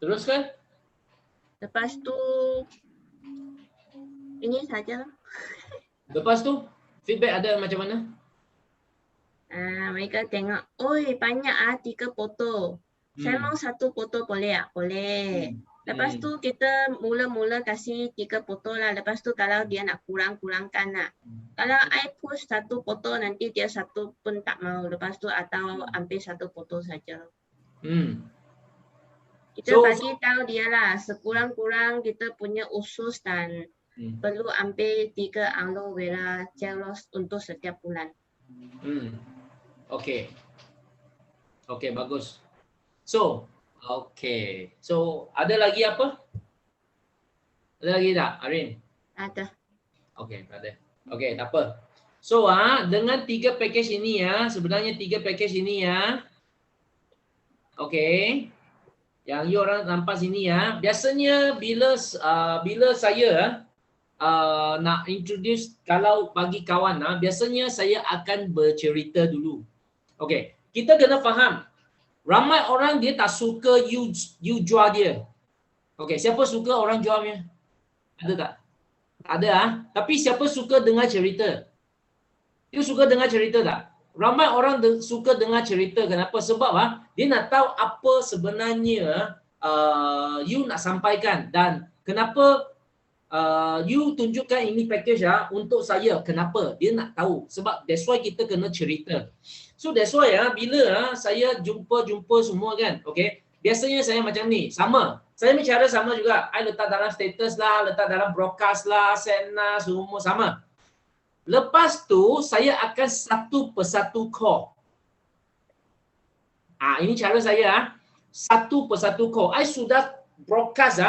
Teruskan. Lepas tu ini saja. Lepas tu feedback ada macam mana? Mereka tengok, oi banyak 3 foto. Saya mau 1 foto boleh tak? Boleh. Lepas tu kita mula-mula kasih 3 foto lah. Lepas tu kalau dia nak kurang-kurangkan lah. Kalau I push 1 foto nanti dia 1 pun tak mau. Lepas tu atau ambil 1 foto saja. Kita bagi tahu dia lah, sekurang-kurang kita punya usus dan perlu ambil 3 aloe vera gel untuk setiap bulan. Okey. Okey, bagus. So, okey. So, ada lagi apa? Ada lagi tak, Arin? Ada. Okey, tak ada. Okey, tak apa. So, dengan 3 package ini sebenarnya 3 package ini okey. Yang you orang nampak sini biasanya bila saya nak introduce kalau bagi kawan biasanya saya akan bercerita dulu. Okey, kita kena faham ramai orang dia tak suka you jual dia. Okey, siapa suka orang jualnya? Ada tak? Ada tapi siapa suka dengar cerita? You suka dengar cerita tak? Ramai orang suka dengar cerita. Kenapa? Sebab dia nak tahu apa sebenarnya you nak sampaikan dan kenapa you tunjukkan ini package untuk saya. Kenapa? Dia nak tahu. Sebab that's why kita kena cerita. So that's why bila saya jumpa semua kan, okay, biasanya saya macam ni, sama. Saya bicara sama juga. I letak dalam status lah, letak dalam broadcast lah, send lah, semua sama. Lepas tu saya akan satu persatu call. Ini cara saya satu persatu call. I sudah broadcast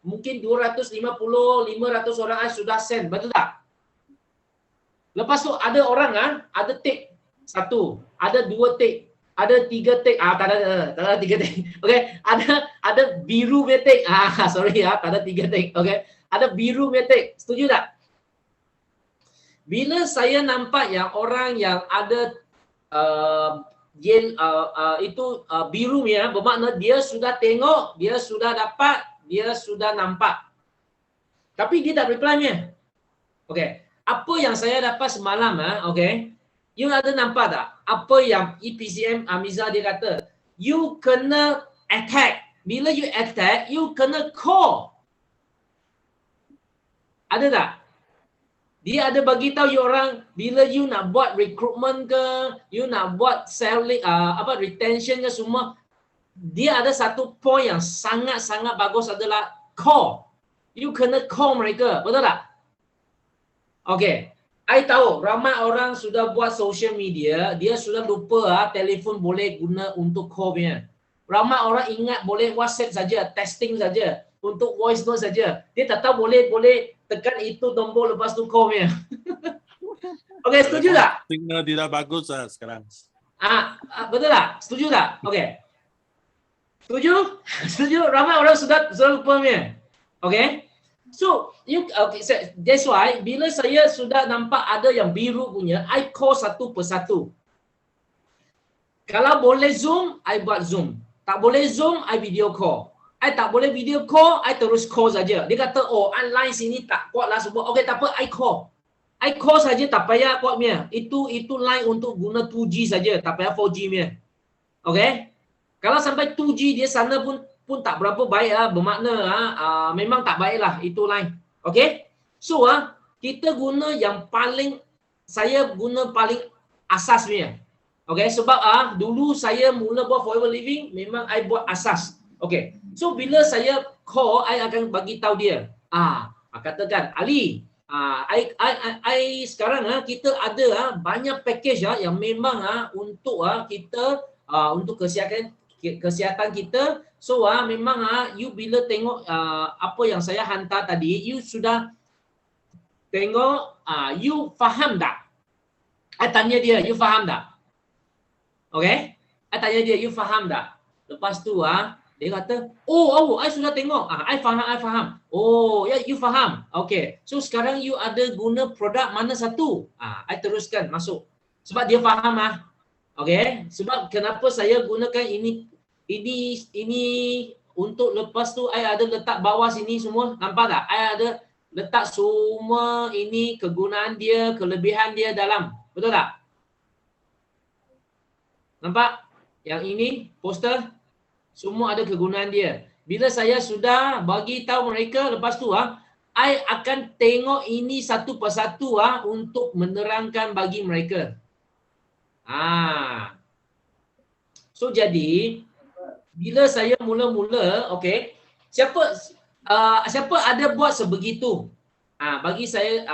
mungkin 250, 500 orang I sudah send, betul tak? Lepas tu ada orang ada take 1, ada 2 take, ada 3 take. Tak ada 3 take. Okey, ada biru punya take. Sorry tak ada 3 take. Okey. Ada biru punya take. Setuju tak? Bila saya nampak yang orang yang ada biru ni bermakna dia sudah tengok, dia sudah dapat, dia sudah nampak. Tapi dia tak reply-nya. Okey. Apa yang saya dapat semalam okey. You ada nampak tak? Apa yang EPCM Amiza dia kata? You kena attack. Bila you attack, you kena call. Ada tak? Dia ada bagi tahu you orang bila you nak buat recruitment ke, you nak buat selling retention ke semua, dia ada satu point yang sangat-sangat bagus adalah call. You kena call mereka, betul tak? Okey. I tahu ramai orang sudah buat social media, dia sudah lupa telefon boleh guna untuk call punya. Ramai orang ingat boleh WhatsApp saja, testing saja, untuk voice note saja. Dia tak tahu boleh tekan itu tombol lepas tu call punya. Okey, setuju tak? Signal tidak bagus sekarang. Betul tak? Setuju tak? Okey. Setuju? Setuju? Ramai orang sudah lupa punya. Okey. So, that's why bila saya sudah nampak ada yang biru punya, I call satu persatu. Kalau boleh Zoom, I buat Zoom. Tak boleh Zoom, I video call. I tak boleh video call, I terus call saja. Dia kata, online sini tak kuat lah semua. Okey, tak apa, I call. I call saja, tak payah kuat punya. Itu line untuk guna 2G saja, tak payah 4G punya. Okey? Kalau sampai 2G dia sana pun tak berapa baik bermakna memang tak baik lah itu line. Okey? So kita guna yang saya guna paling asas punya. Okey, sebab dulu saya mula buat Forever Living memang I buat asas. Okey. So bila saya call, I akan bagi tahu dia. Katakan Ali, I sekarang kita ada banyak package yang memang untuk kita untuk kesihatan kita. So memang you bila tengok apa yang saya hantar tadi, you sudah tengok, you faham tak? I tanya dia, you faham tak? Okay? I tanya dia, you faham tak? Lepas tu dia kata, I sudah tengok. I faham. You faham. Okay. So sekarang you ada guna produk mana satu? I teruskan masuk. Sebab dia faham Okay. Sebab kenapa saya gunakan ini ini untuk lepas tu I ada letak bawah sini semua. Nampak tak? I ada letak semua ini kegunaan dia, kelebihan dia dalam. Betul tak? Nampak? Yang ini poster semua ada kegunaan dia. Bila saya sudah bagi tahu mereka, lepas tu I akan tengok ini satu persatu untuk menerangkan bagi mereka. So jadi bila saya mula-mula, okey, siapa ada buat sebegitu? Bagi saya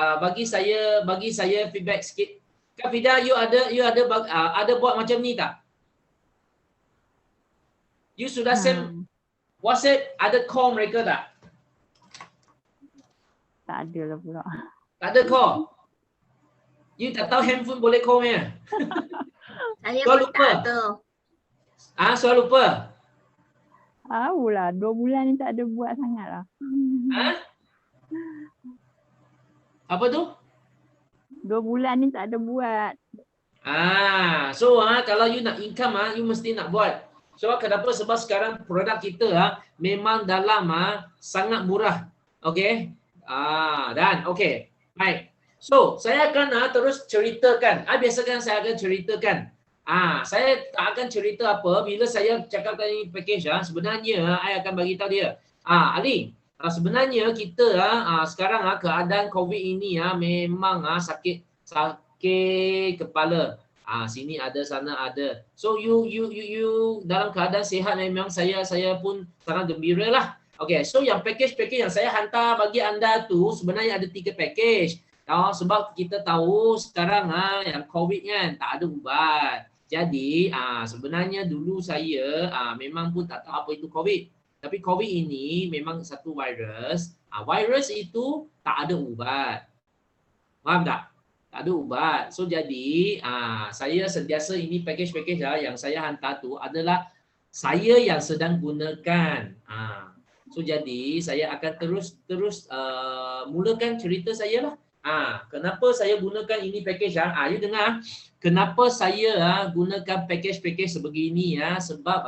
feedback sikit. Kak Fida, you ada buat macam ni tak? You sudah send WhatsApp, ada call mereka tak? Tak ada lah pula. Tak ada call. You tak tahu handphone boleh call ni? Saya Kau pun lupa? tak ada. Soal lupa? Tahulah, 2 bulan ni tak ada buat sangat lah. Apa tu? 2 bulan ni tak ada buat. So kalau you nak income you mesti nak buat. Sebab kenapa? Sebab sekarang produk kita memang dalam sangat murah. Okey? Dan okey. Baik. So, saya akan terus ceritakan. Biasakan saya akan ceritakan. Saya tak akan cerita apa bila saya cakapkan ini package sebenarnya I akan bagi tahu dia. Ali, sebenarnya kita sekarang keadaan COVID ini memang sakit kepala. Sini ada, sana ada. So you dalam keadaan sihat memang saya pun sangat gembira lah. Okay, so yang package yang saya hantar bagi anda tu sebenarnya ada 3 package. Sebab kita tahu sekarang yang COVID kan tak ada ubat. Jadi sebenarnya dulu saya memang pun tak tahu apa itu COVID. Tapi COVID ini memang satu virus. Virus itu tak ada ubat. Faham tak? Tak ada ubat. So jadi saya sentiasa ini package yang saya hantar tu adalah saya yang sedang gunakan. So jadi saya akan terus mulakan cerita saya lah. Kenapa saya gunakan ini package you dengar. Kenapa saya gunakan package sebegini sebab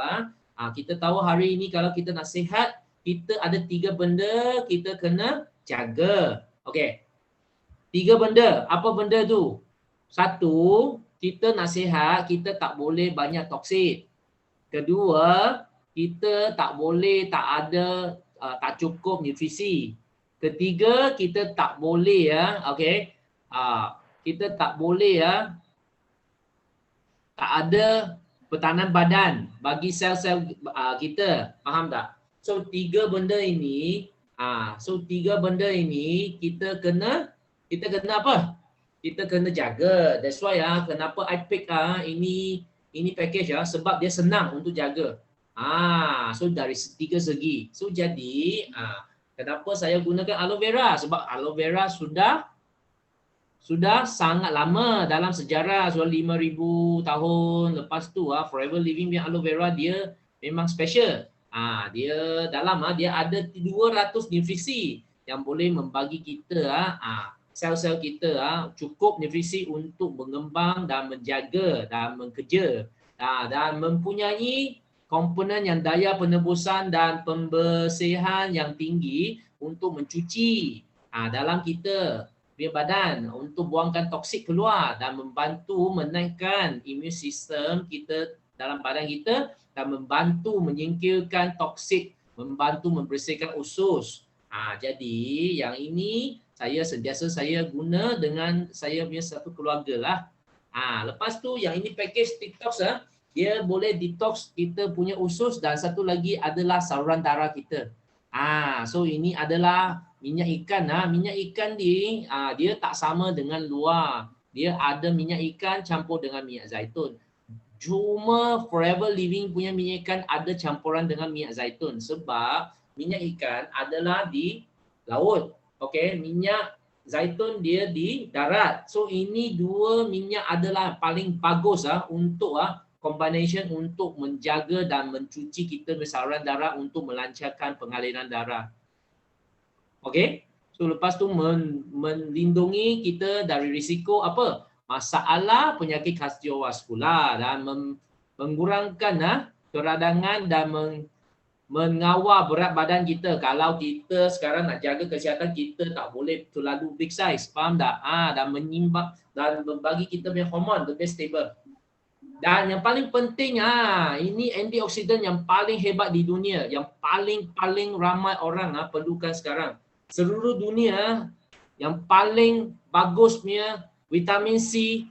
kita tahu hari ini kalau kita nak sihat, kita ada 3 benda kita kena jaga. Okey. 3 benda. Apa benda tu? 1, kita nak sihat, kita tak boleh banyak toksik. Kedua, kita tak boleh tak cukup nutrisi. Ketiga, kita tak boleh kita tak boleh tak ada pertahanan badan bagi sel-sel kita. Faham tak? So 3 benda ini kita kena apa? Kita kena jaga. That's why kenapa I pick ini package sebab dia senang untuk jaga. So dari 3 segi. So jadi kenapa saya gunakan aloe vera? Sebab aloe vera sudah sangat lama dalam sejarah, sudah 5,000 tahun. Lepas tu Forever Living punya aloe vera dia memang special. Dia dalam dia ada 200 nutrisi yang boleh membagi kita sel-sel kita cukup nutrisi untuk mengembang dan menjaga dan bekerja dan mempunyai komponen yang daya penebusan dan pembersihan yang tinggi untuk mencuci dalam kita punya badan, untuk buangkan toksik keluar dan membantu menaikkan imun sistem kita dalam badan kita dan membantu menyingkirkan toksik, membantu membersihkan usus. Jadi yang ini sentiasa saya guna dengan saya punya satu keluarga lah. Lepas tu yang ini package detox dia boleh detox kita punya usus dan satu lagi adalah saluran darah kita. So ini adalah minyak ikan. Minyak ikan dia tak sama dengan luar. Dia ada minyak ikan campur dengan minyak zaitun. Cuma Forever Living punya minyak ikan ada campuran dengan minyak zaitun sebab minyak ikan adalah di laut. Okey, minyak zaitun dia di darat. So ini 2 minyak adalah paling bagus untuk combination untuk menjaga dan mencuci kita saluran darah untuk melancarkan pengaliran darah. Okey? So lepas tu melindungi kita dari risiko apa? Masalah penyakit kardiovaskular dan mengurangkan keradangan dan mengawal berat badan kita. Kalau kita sekarang nak jaga kesihatan, kita tak boleh terlalu big size, faham tak? Dan menyimbang dan membagi kita punya hormon lebih stable. Dan yang paling penting, ini antioksidan yang paling hebat di dunia, yang paling ramai orang perlukan sekarang. Seluruh dunia yang paling bagus punya vitamin C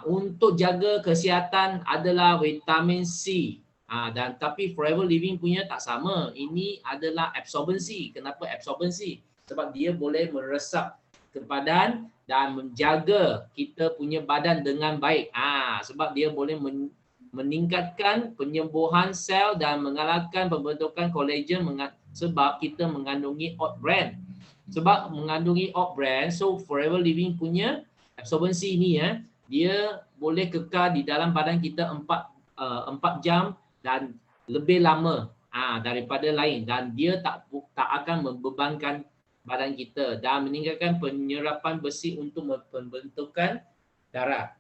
untuk jaga kesihatan adalah vitamin C. Dan tapi Forever Living punya tak sama. Ini adalah absorbency. Kenapa absorbency? Sebab dia boleh meresap ke badan dan menjaga kita punya badan dengan baik. Sebab dia boleh meningkatkan penyembuhan sel dan mengalahkan pembentukan kolagen sebab kita mengandungi oat bran. Sebab mengandungi oat bran, so Forever Living punya absorbency ni dia boleh kekal di dalam badan kita 4 jam dan lebih lama daripada lain, dan dia tak akan membebankan badan kita dan meningkatkan penyerapan besi untuk pembentukan darah.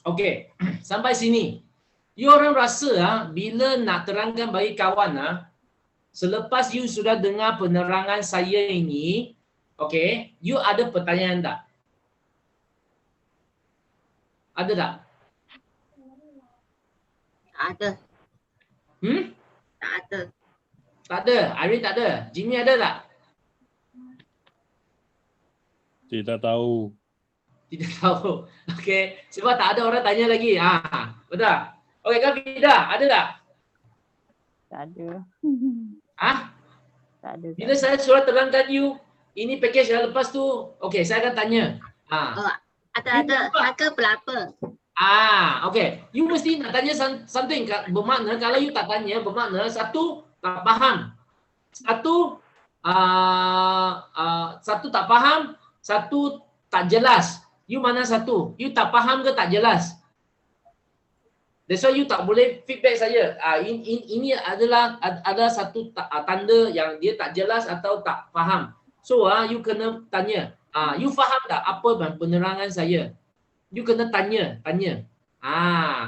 Okey, sampai sini. You orang rasa bila nak terangkan bagi kawan selepas you sudah dengar penerangan saya ini, okey, you ada pertanyaan tak? Ada tak? Ada. Tak ada. Tak ada. Irene tak ada. Jimmy ada tak? Tidak tahu. Tidak tahu. Okey. Sebab tak ada orang tanya lagi. Betul. Okey, Kak Fida, ada tak? Tak ada. Tak ada. Bila saya suruh terangkan you, ini package yang lepas tu, okey, saya akan tanya. Ada. Harga berapa? Okey. You mesti nak tanya something. Bermakna kalau you tak tanya, bermakna satu, tak faham. Satu tak faham, satu tak jelas. You mana satu? You tak faham ke tak jelas? That's why you tak boleh feedback saya. Ini adalah ada satu tanda yang dia tak jelas atau tak faham. So you kena tanya. You faham tak apa penerangan saya? You kena tanya.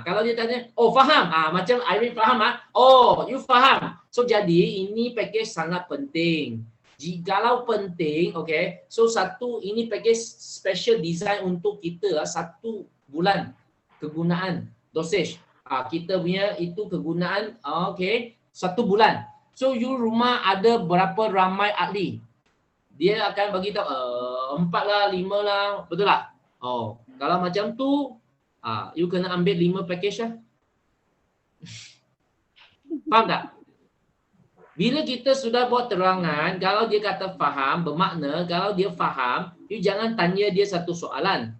Kalau dia tanya, oh faham. Macam Irene faham oh, you faham. So jadi ini package sangat penting. Jikalau penting, okay. So satu, ini package special design untuk kita 1 bulan kegunaan dosage. Kita punya itu kegunaan, okay, 1 bulan. So you rumah ada berapa ramai ahli? Dia akan bagi tahu 4 lah, 5 lah, betul tak? Oh, kalau macam tu, you kena ambil 5 package lah. Faham tak? Bila kita sudah buat terangan, kalau dia kata faham, bermakna kalau dia faham, you jangan tanya dia satu soalan.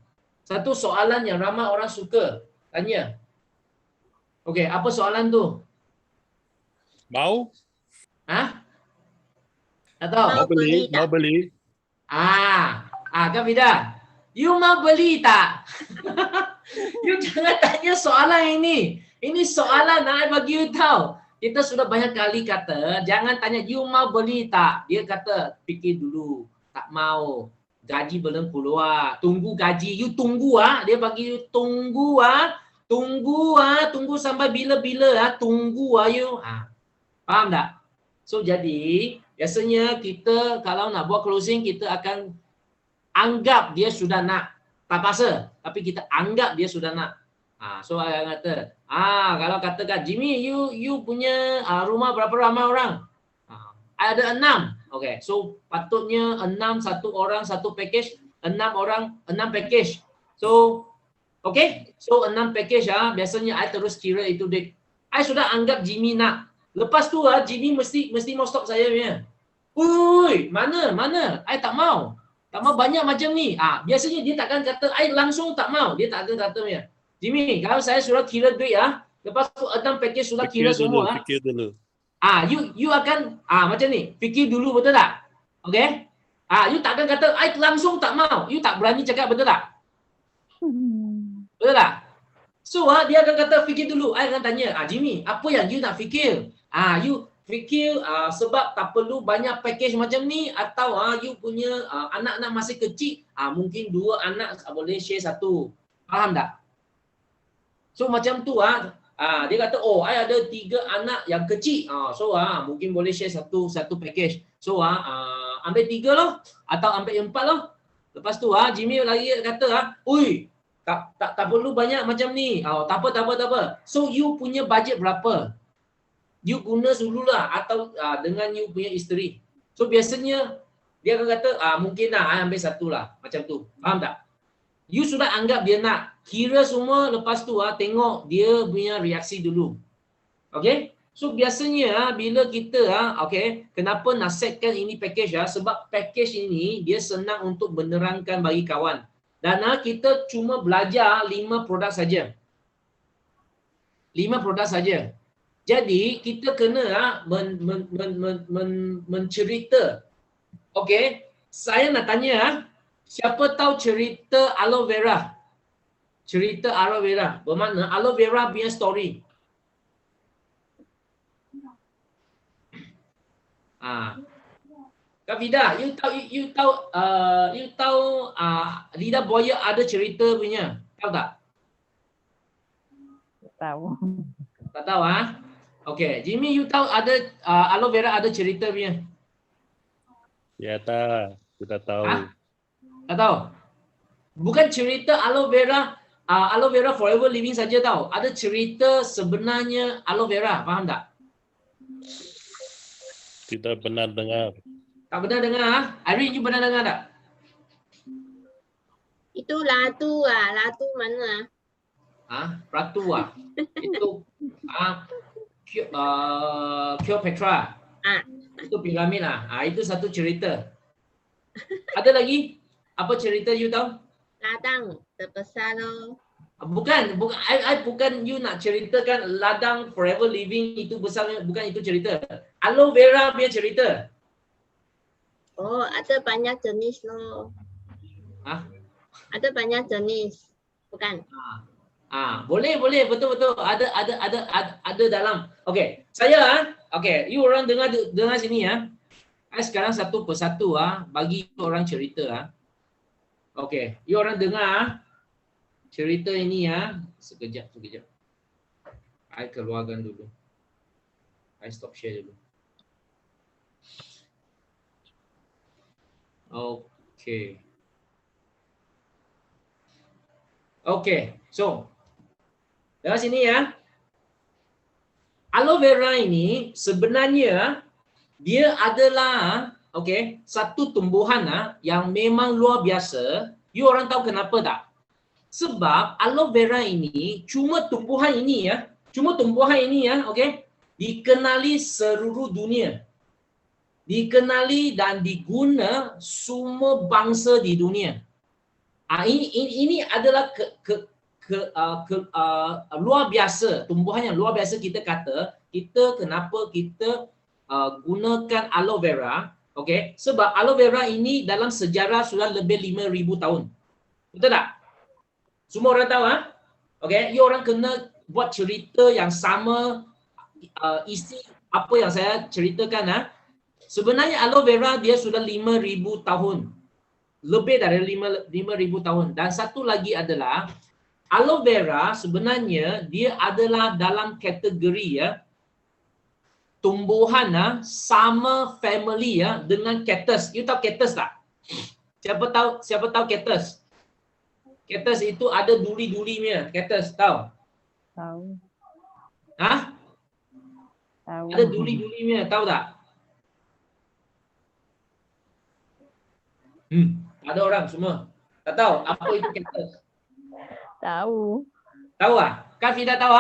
Satu soalan yang ramai orang suka tanya. Okey, apa soalan tu? Mau? Tak tahu? Mau beli. Kak Fida, you mau beli tak? You jangan tanya soalan ini. Ini soalan nak bagi you tahu. Kita sudah banyak kali kata, jangan tanya you mau beli tak. Dia kata fikir dulu, tak mau. Gaji belum keluar, tunggu gaji. You tunggu dia bagi you tunggu tunggu sampai bila-bila tunggu you. Faham tak? So jadi biasanya kita kalau nak buat closing, kita akan anggap dia sudah nak. Tak paksa, tapi kita anggap dia sudah nak. So saya kata, kalau katakan Jimmy, you punya rumah berapa ramai orang? Ada 6. Okay, so patutnya 6, 1 orang 1 package, 6 orang 6 package. So okay, so 6 package biasanya I terus kira itu date. I sudah anggap Jimmy nak. Lepas tu Jimmy mesti mau stop saya punya. Ui, mana? I tak mau. Tak mau banyak macam ni. Biasanya dia takkan kata I langsung tak mau. Dia tak akan kata punya. Jimmy, kalau saya sudah kira duit lepas tu 6 package sudah kira semua Fikir dulu. you akan macam ni, fikir dulu, betul tak? Okay? You tak akan kata I langsung tak mau. You tak berani cakap, betul tak? Betul tak? So dia akan kata fikir dulu. I akan tanya, Jimmy, apa yang you nak fikir? You fikir sebab tak perlu banyak package macam ni, atau you punya anak-anak masih kecil, mungkin 2 anak boleh share 1. Faham tak? So macam tu Dia kata, oh, I ada 3 anak yang kecil. So mungkin boleh share satu package. So ambil 3 loh atau ambil 4 loh. Lepas tu Jimmy lagi kata, ui, tak perlu banyak macam ni. Tak apa. So you punya budget berapa? You guna dululah atau dengan you punya isteri. So biasanya dia akan kata, mungkin I ambil 1 lah. Macam tu. Faham tak? You sudah anggap dia nak. Kira semua, lepas tu tengok dia punya reaksi dulu. Okay? So biasanya bila kita kenapa nak setkan ini package sebab package ini dia senang untuk menerangkan bagi kawan. Dan kita cuma belajar 5 produk saja. 5 produk saja. Jadi kita kena mencerita. Okay? Saya nak tanya, siapa tahu cerita aloe vera? Cerita aloe vera. Bermakna aloe vera punya story. Kak Vida, you tahu lidah buaya ada cerita punya. Tahu tak? Tahu. Tak tahu Okay, Jimmy, you tahu ada aloe vera ada cerita punya? Ya tak, sudah tahu. Tak tahu. Bukan cerita aloe vera forever living saja tahu. Ada cerita sebenarnya aloe vera, faham tak? Tidak pernah dengar. Tak pernah dengar Irene, you pernah dengar tak? Itu latu latu mana? Ratu Itu Cleopatra. Itu piramid itu satu cerita. Ada lagi? Apa cerita you tahu? Ladang terbesar loh. Bukan bukan you nak ceritakan ladang forever living itu besar, bukan itu cerita. Aloe vera punya cerita. Oh, ada banyak jenis loh. Ada banyak jenis. Bukan? Boleh betul ada dalam. Okey, saya you orang dengar sini Saya sekarang satu persatu bagi orang cerita Okey, you orang dengar cerita ini sekejap. I keluarkan dulu. I stop share dulu. Okey, so dengar sini aloe vera ini sebenarnya dia adalah satu tumbuhan yang memang luar biasa. You orang tahu kenapa tak? Sebab aloe vera ini cuma tumbuhan ini dikenali seluruh dunia. Dikenali dan diguna semua bangsa di dunia. Ini adalah luar biasa, tumbuhan yang luar biasa. Kenapa kita gunakan aloe vera? Sebab aloe vera ini dalam sejarah sudah lebih 5,000 tahun. Betul tak? Semua orang tahu you orang kena buat cerita yang sama, isi apa yang saya ceritakan Sebenarnya aloe vera dia sudah 5,000 tahun. Lebih dari 5,000 tahun. Dan satu lagi adalah aloe vera sebenarnya dia adalah dalam kategori tumbuhan sama family dengan cactus. You tahu cactus tak? Siapa tahu cactus? Cactus itu ada duri-durinya. Cactus tahu? Tahu. Tahu. Ada duri-durinya, tahu tak? Ada orang semua tak tahu apa itu cactus. Tahu. Tahu Kak Fida tahu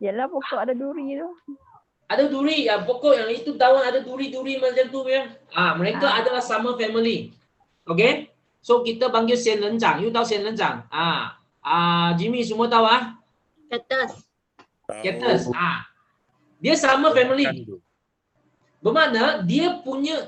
Yalah pokok ada duri tu. Ada duri, pokok yang itu daun ada duri-duri macam tu mereka adalah sama family. Okay? So kita panggil sen lencang. You tahu sen lencang? Jimmy semua tahu Cactus. Cactus. Dia sama family. Bermakna dia punya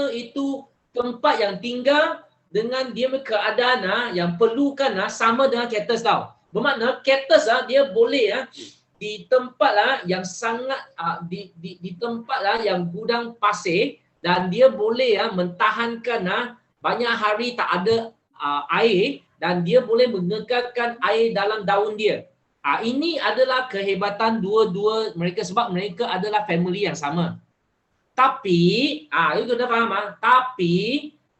itu tempat yang tinggal dengan dia keadaan yang perlukan sama dengan cactus tahu. Bermakna cactus dia boleh di tempat yang sangat di tempat yang gudang pasir, dan dia boleh mentahankan banyak hari tak ada air, dan dia boleh mengekalkan air dalam daun dia. Ini adalah kehebatan dua-dua mereka sebab mereka adalah family yang sama. Tapi, you kena faham tapi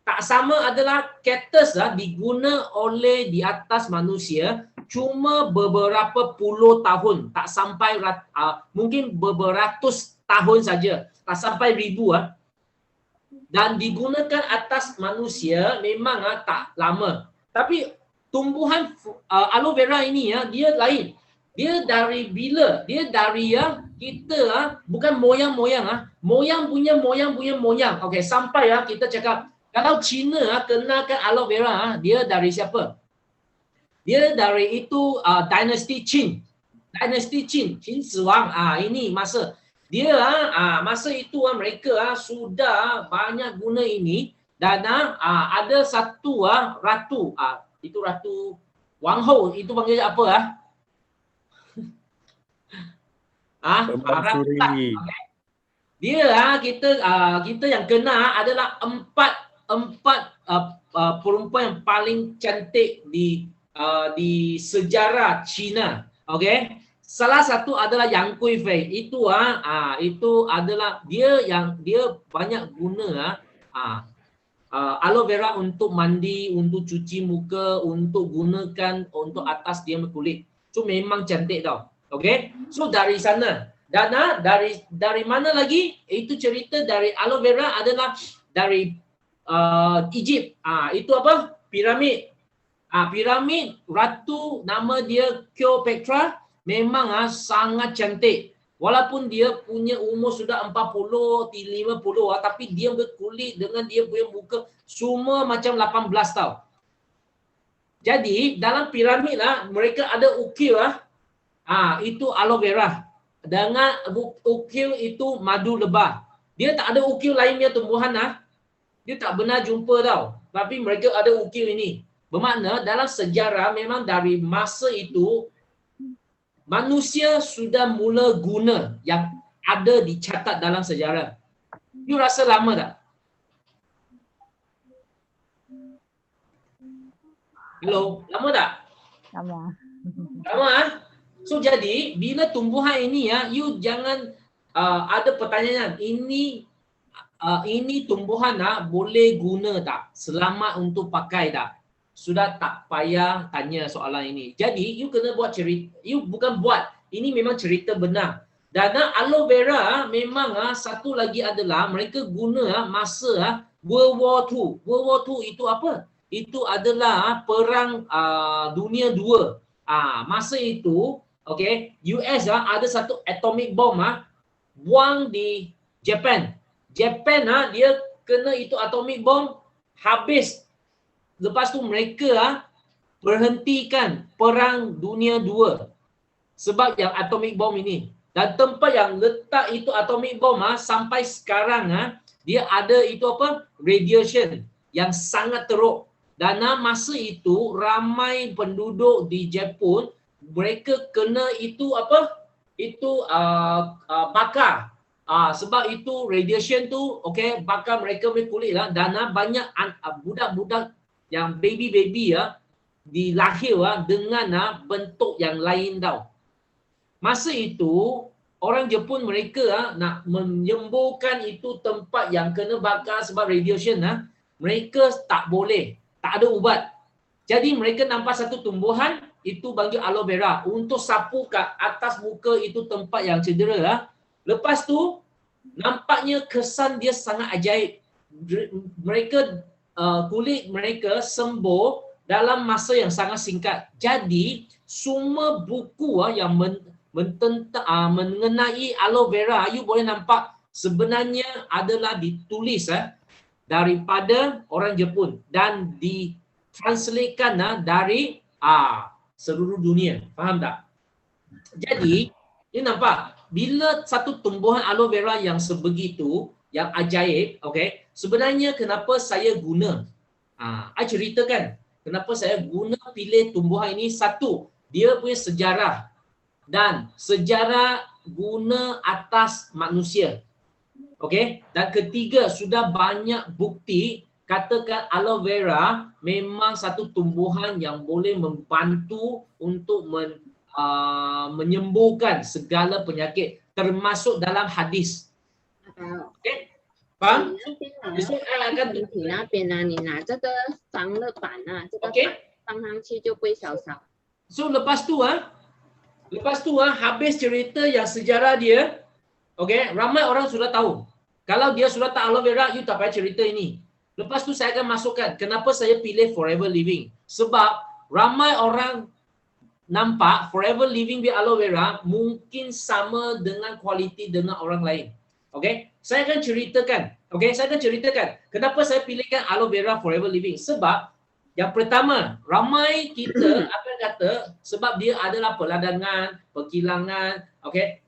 tak sama adalah cactus diguna oleh di atas manusia cuma beberapa puluh tahun, tak sampai mungkin berberatus tahun saja, tak sampai ribu dan digunakan atas manusia memang tak lama. Tapi tumbuhan aloe vera ini dia lain. Dia dari bila? Dia dari kita bukan moyang-moyang moyang punya moyang. Okey, sampai kita cakap kalau Cina kenalkan aloe vera dia dari siapa? Dia dari itu dinasti Qin. Dinasti Qin, Qin Shi Huang. Ini masa dia masa itu mereka sudah banyak guna ini dan ada satu ratu itu ratu Wang Hou, itu panggil apa Permaisuri. Dia kita yang kena adalah empat perempuan yang paling cantik di sejarah Cina. Okey. Salah satu adalah Yang Kuifei. Itu adalah dia banyak guna aloe vera untuk mandi, untuk cuci muka, untuk gunakan untuk atas dia kulit. So memang cantik tau. Okey. So dari sana dan dari mana lagi? Itu cerita dari aloe vera adalah dari Egypt. Itu apa? Piramid. Piramid ratu nama dia Cleopatra memang sangat cantik. Walaupun dia punya umur sudah 40, 50 tapi dia berkulit dengan dia punya muka semua macam 18 tau. Jadi dalam piramid mereka ada ukir itu aloe vera. Dengan ukir itu madu lebah. Dia tak ada ukir lainnya tumbuhan dia tak benar jumpa tau. Tapi mereka ada ukir ini. Bermakna dalam sejarah memang dari masa itu manusia sudah mula guna yang ada dicatat dalam sejarah. You rasa lama tak? Hello, lama tak? Sama. Lama So jadi bila tumbuhan ini you jangan ada pertanyaan ini tumbuhan boleh guna tak? Selamat untuk pakai tak? Sudah tak payah tanya soalan ini. Jadi you kena buat cerita, you bukan buat, ini memang cerita benar. Dan aloe vera memang satu lagi adalah mereka guna masa World War II. World War II itu apa? Itu adalah perang dunia 2. Masa itu okay, US ada satu atomic bomb buang di Japan. Japan dia kena itu atomic bomb habis. Lepas tu mereka berhentikan perang dunia 2 sebab yang atomic bomb ini. Dan tempat yang letak itu atomic bomb sampai sekarang dia ada itu apa? Radiation yang sangat teruk. Dan masa itu ramai penduduk di Jepun mereka kena itu apa? Itu bakar. Sebab itu radiation tu okey bakar mereka punya kulit dan banyak budak-budak yang baby dilahir dengan bentuk yang lain tau. Masa itu orang Jepun mereka nak menyembuhkan itu tempat yang kena bakar sebab radiation mereka tak boleh, tak ada ubat. Jadi mereka nampak satu tumbuhan itu panggil aloe vera untuk sapu kat atas muka itu tempat yang cedera. Lepas tu nampaknya kesan dia sangat ajaib. Mereka kulit mereka sembuh dalam masa yang sangat singkat. Jadi semua buku yang mengenai aloe vera you boleh nampak sebenarnya adalah ditulis daripada orang Jepun dan ditranslatekan dari seluruh dunia. Faham tak? Jadi you nampak bila satu tumbuhan aloe vera yang sebegitu yang ajaib, okay, sebenarnya kenapa saya guna? I ceritakan kenapa saya guna pilih tumbuhan ini. Satu, dia punya sejarah dan sejarah guna atas manusia. Okay, dan ketiga, sudah banyak bukti katakan aloe vera memang satu tumbuhan yang boleh membantu untuk menyembuhkan segala penyakit termasuk dalam hadis. 啊， Faham? 你那边 Besok saya akan 你那边呢？你拿这个防热板啊，这个 Okey. 放上去就不会烧烧。 So lepas tu habis cerita yang sejarah dia, okey, ramai orang sudah tahu. Kalau dia sudah tak aloe vera, you tak payah cerita ini. Lepas tu saya akan masukkan kenapa saya pilih Forever Living. Sebab ramai orang nampak Forever Living with aloe vera mungkin sama dengan kualiti dengan orang lain. Okey, saya akan ceritakan. Okey, saya akan ceritakan kenapa saya pilihkan aloe vera Forever Living. Sebab yang pertama, ramai kita akan kata sebab dia adalah peladangan, perkilangan, okey,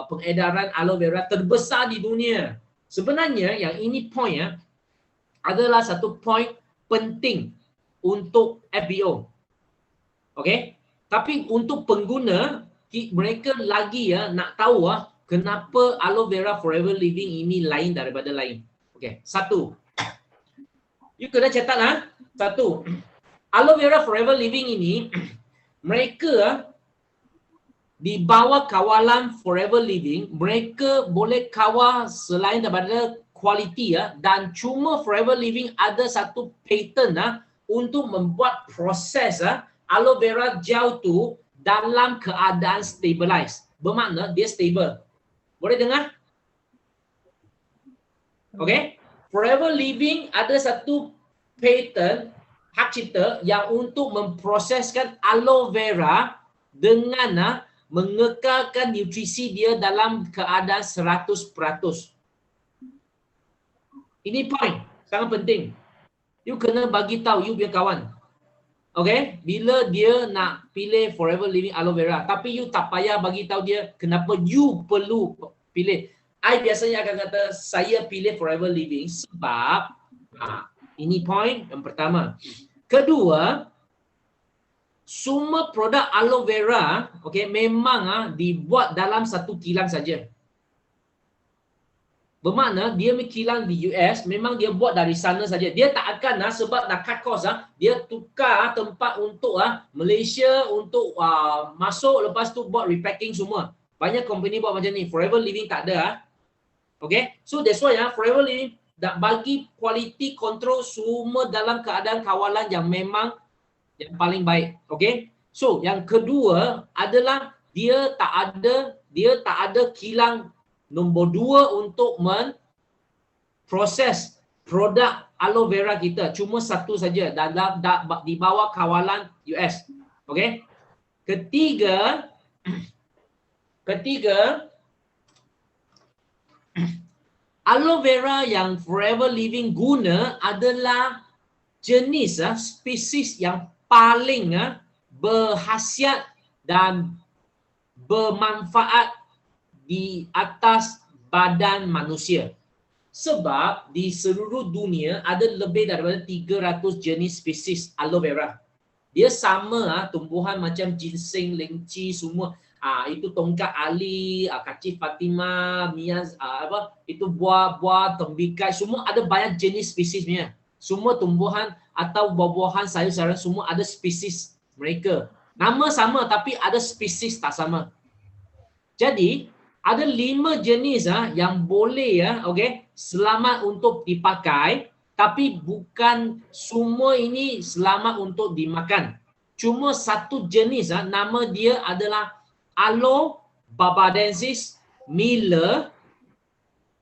pengedaran aloe vera terbesar di dunia. Sebenarnya yang ini point ya adalah satu point penting untuk FBO. Okey, tapi untuk pengguna mereka lagi nak tahu kenapa aloe vera Forever Living ini lain daripada lain. Okey, satu. You kena catat satu. Aloe vera Forever Living ini mereka di bawah kawalan Forever Living, mereka boleh kawal selain daripada kualiti dan cuma Forever Living ada satu patent untuk membuat proses aloe vera gel tu dalam keadaan stabilize. Bermakna dia stable. Boleh dengar? Okey. Forever Living ada satu patent hak cipta yang untuk memproseskan aloe vera dengan mengekalkan nutrisi dia dalam keadaan 100%. Ini point sangat penting. You kena bagi tahu you punya kawan. Okay, bila dia nak pilih Forever Living aloe vera, tapi you tak payah bagi tahu dia kenapa you perlu pilih. I biasanya akan kata saya pilih Forever Living sebab ini point yang pertama. Kedua, semua produk aloe vera memang dibuat dalam satu kilang saja. Bermakna dia kilang di US memang dia buat dari sana saja. Dia tak akan sebab nak cut cost dia tukar tempat untuk Malaysia untuk masuk, lepas tu buat repacking semua. Banyak company buat macam ni. Forever Living tak ada. Okay, so that's why Forever Living nak bagi quality control semua dalam keadaan kawalan yang memang yang paling baik. Okay, so yang kedua adalah dia tak ada kilang nombor 2 untuk memproses produk aloe vera kita. Cuma satu saja di bawah kawalan US. Okay. Ketiga, aloe vera yang Forever Living guna adalah jenis spesies yang paling berkhasiat dan bermanfaat di atas badan manusia. Sebab di seluruh dunia ada lebih daripada 300 jenis spesies aloe vera. Dia sama tumbuhan macam ginseng, lengci semua. Itu tongkat ali, kacif Fatimah, itu buah-buah, tembikai, semua ada banyak jenis spesiesnya. Semua tumbuhan atau buah-buahan, sayur-sayuran semua ada spesies mereka. Nama sama tapi ada spesies tak sama. Jadi ada 5 jenis yang boleh selamat untuk dipakai, tapi bukan semua ini selamat untuk dimakan. Cuma satu jenis nama dia adalah Aloe barbadensis Miller.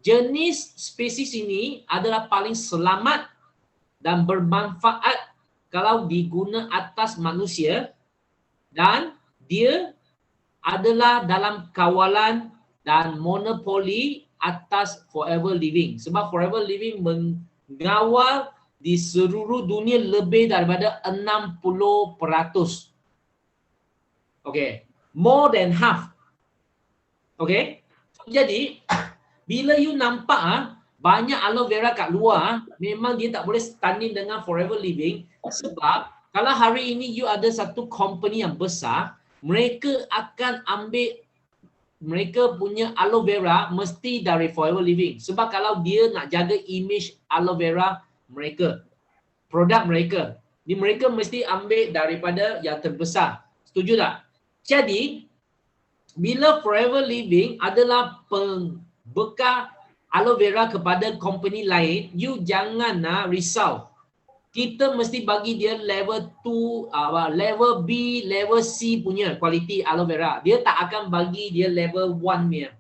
Jenis spesies ini adalah paling selamat dan bermanfaat kalau diguna atas manusia, dan dia adalah dalam kawalan dan monopoli atas Forever Living. Sebab Forever Living mengawal di seluruh dunia lebih daripada 60%. Okay, more than half. Okay, jadi bila you nampak banyak aloe vera kat luar, memang dia tak boleh standing dengan Forever Living. Sebab kalau hari ini you ada satu company yang besar, mereka akan ambil mereka punya aloe vera mesti dari Forever Living. Sebab kalau dia nak jaga image aloe vera mereka, produk mereka, mereka mesti ambil daripada yang terbesar. Setuju tak? Jadi, bila Forever Living adalah pembekal aloe vera kepada company lain, you jangan risau. Kita mesti bagi dia level 2, level B, level C punya kualiti aloe vera. Dia tak akan bagi dia level 1 punya,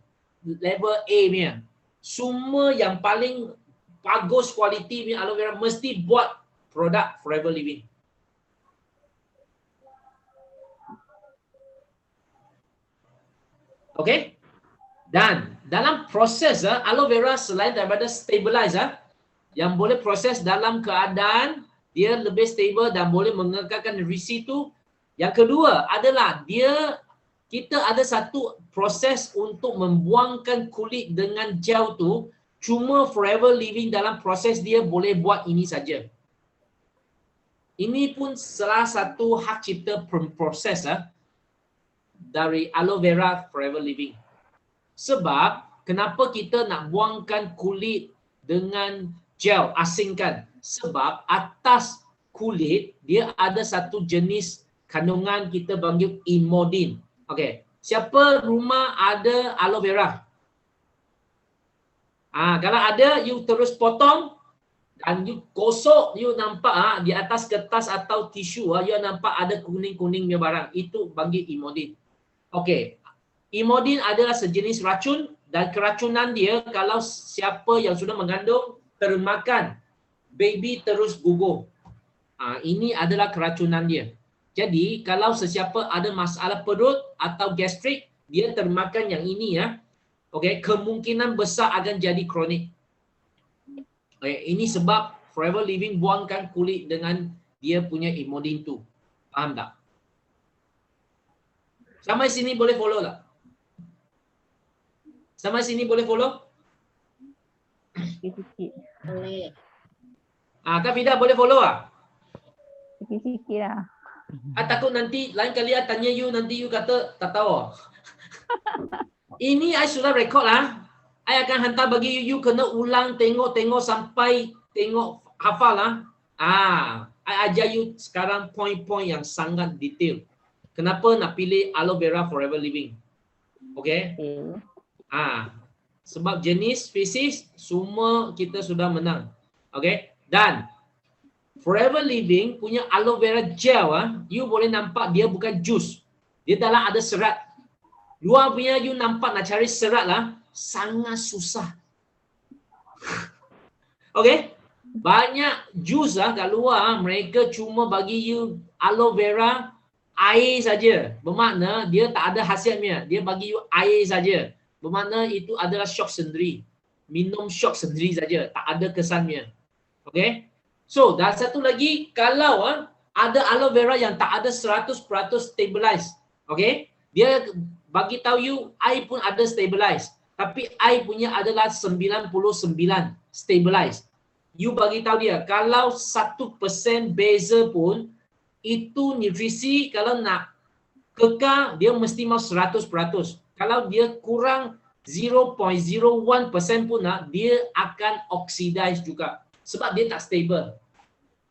level A punya. Semua yang paling bagus kualiti punya aloe vera mesti buat produk Forever Living. Okay? Dan dalam proses aloe vera selain daripada stabilize, yang boleh proses dalam keadaan dia lebih stable dan boleh mengekalkan risi tu. Yang kedua adalah kita ada satu proses untuk membuangkan kulit dengan gel tu. Cuma Forever Living dalam proses dia boleh buat ini saja. Ini pun salah satu hak cipta proses dari aloe vera Forever Living. Sebab kenapa kita nak buangkan kulit dengan gel, asingkan? Sebab atas kulit dia ada satu jenis kandungan kita panggil imodin. Okey, siapa rumah ada aloe vera? Kalau ada, you terus potong dan you gosok, you nampak di atas kertas atau tisu, you nampak ada kuning-kuning punya barang. Itu panggil imodin. Okey, imodin adalah sejenis racun dan keracunan dia kalau siapa yang sudah mengandung termakan, baby terus gugur. Ini adalah keracunan dia. Jadi kalau sesiapa ada masalah perut atau gastrik, dia termakan yang ini okey, kemungkinan besar akan jadi kronik. Ini sebab Forever Living buangkan kulit dengan dia punya imodin tu. Faham tak? Sampai sini boleh follow tak? Sampai sini boleh follow? Sikit-sikit. Boleh. Kak Fida boleh follow tak? Sikit-sikit lah. Takut nanti lain kali tanya you, nanti you kata tak tahu. Ini I sudah record lah. I akan hantar bagi you, you kena ulang tengok-tengok sampai tengok hafal lah. I ajar you sekarang point-point yang sangat detail. Kenapa nak pilih aloe vera Forever Living? Okay? Sebab jenis, spesies, semua kita sudah menang. Okay? Dan Forever Living punya aloe vera gel, you boleh nampak dia bukan jus. Dia dalam ada serat. Luar punya you nampak nak cari serat lah, sangat susah. Okay? Banyak jus kat luar, mereka cuma bagi you aloe vera air saja. Bermakna dia tak ada khasiatnya. Dia bagi you air saja. Bermakna itu adalah syok sendiri. Minum syok sendiri saja, tak ada kesannya. Okay? So, dan satu lagi, kalau ada aloe vera yang tak ada 100% stabilize, okay? Dia bagi tahu you, I pun ada stabilize. Tapi I punya adalah 99 stabilize. You bagi tahu dia, kalau 1% beza pun, itu nutrisi kalau nak kekal, dia mesti mau 100%. Kalau dia kurang 0.01% pun dia akan oxidize juga. Sebab dia tak stable.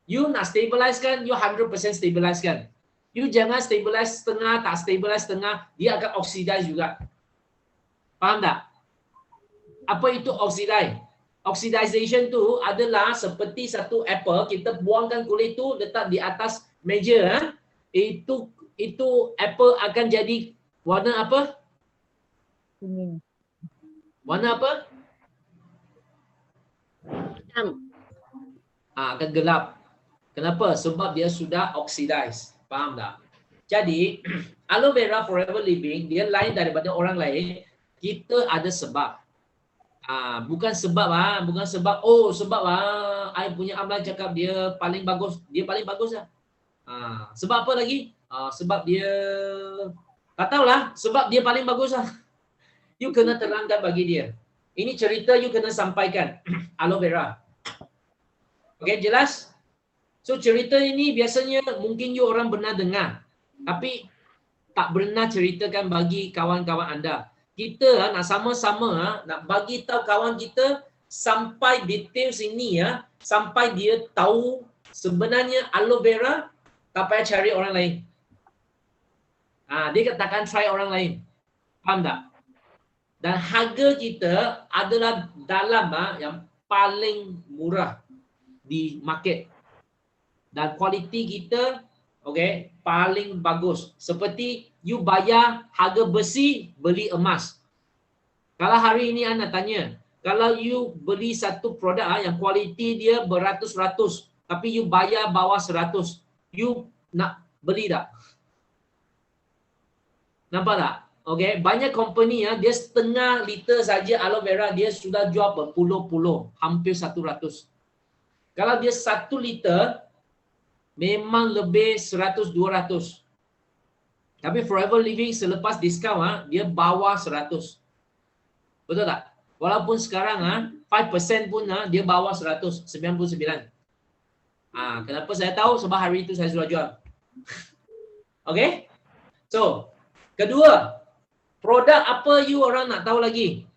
You nak stabilize kan, you 100% stabilize kan. You jangan stabilize setengah, tak stabilize setengah, dia akan oxidize juga. Faham tak? Apa itu oxidize? Oxidization tu adalah seperti satu apple, kita buangkan kulit tu, letak di atas meja. Itu apple akan jadi warna apa? Kuning. Warna apa? Hitam. Akan gelap. Kenapa? Sebab dia sudah oxidize. Faham tak? Jadi, aloe vera Forever Living, dia lain daripada orang lain. Kita ada sebab. Bukan sebab I punya abang cakap dia paling bagus. Dia paling bagus lah. Sebab apa lagi? Sebab dia tak tahulah. Sebab dia paling bagus lah. You kena terangkan bagi dia. Ini cerita you kena sampaikan. Aloe vera. Okay, jelas? So cerita ini biasanya mungkin you orang pernah dengar. Tapi tak pernah ceritakan bagi kawan-kawan anda. kita nak sama-sama nak bagi tahu kawan kita sampai detail sini sampai dia tahu sebenarnya aloe vera tak payah cari orang lain. Dia takkan try orang lain. Faham tak? Dan harga kita adalah dalam yang paling murah di market. Dan kualiti kita paling bagus. Seperti you bayar harga besi, beli emas. Kalau hari ini anda tanya, kalau you beli satu produk yang kualiti dia beratus-ratus, tapi you bayar bawah 100, you nak beli tak? Nampak tak? Banyak company dia setengah liter saja aloe vera dia sudah jual berpuluh-puluh, hampir 100. Kalau dia 1 liter, memang lebih 100-200. Tapi Forever Living selepas diskaun dia bawah 100. Betul tak? Walaupun sekarang 5% pun dia bawah 100, 99. Kenapa saya tahu? Sebab hari itu saya sudah jual. Okay? So, kedua, produk apa you orang nak tahu lagi?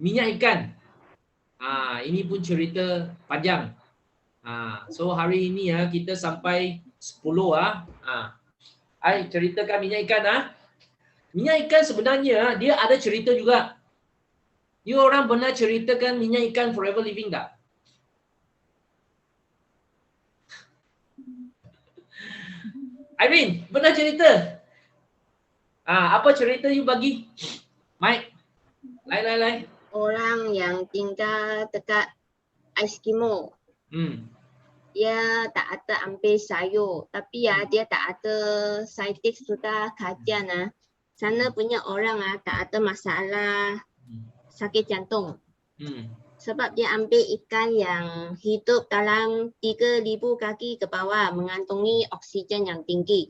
Minyak ikan. Ini pun cerita panjang. So hari ini kita sampai 10 I ceritakan minyak ikan Minyak ikan sebenarnya dia ada cerita juga. You orang pernah ceritakan minyak ikan Forever Living tak? Irene, pernah cerita? Apa cerita you bagi? Mike? Lai. Orang yang tinggal dekat Eskimo. Dia tak ada ambil sayur. Tapi dia tak ada saintis sudah kajian sana punya orang tak ada masalah sakit jantung. Sebab dia ambil ikan yang hidup dalam 3,000 kaki ke bawah mengantongi oksigen yang tinggi.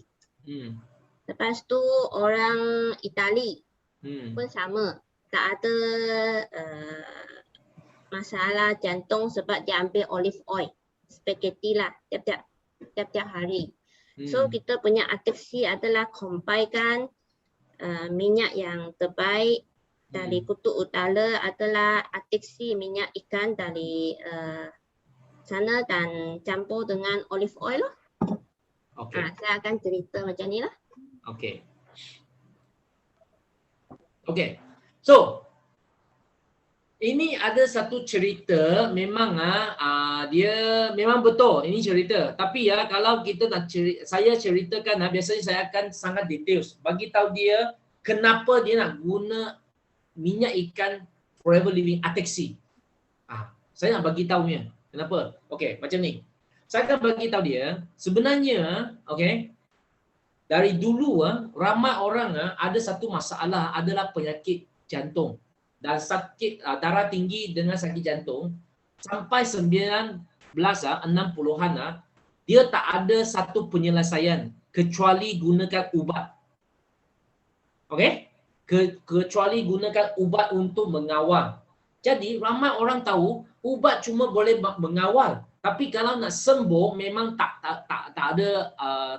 Lepas tu orang Itali pun sama. Tak ada masalah jantung sebab dia ambil olive oil. Spaghetti lah tiap-tiap hari. So kita punya artiksi adalah combine minyak yang terbaik dari kutub utara adalah artiksi minyak ikan dari sana dan campur dengan olive oil lah. Saya akan cerita macam ni lah. Okay. So, ini ada satu cerita memang dia memang betul ini cerita. Tapi kalau kita nak saya ceritakan biasanya saya akan sangat details bagi tahu dia kenapa dia nak guna minyak ikan Forever Living Artexi. Saya nak bagi tahunya. Kenapa? Okey, macam ni. Saya akan bagi tahu dia sebenarnya dari dulu ramai orang ada satu masalah adalah penyakit jantung. Dan sakit darah tinggi dengan sakit jantung sampai 60-an dia tak ada satu penyelesaian kecuali gunakan ubat. Kecuali gunakan ubat untuk mengawal. Jadi ramai orang tahu ubat cuma boleh mengawal, tapi kalau nak sembuh memang tak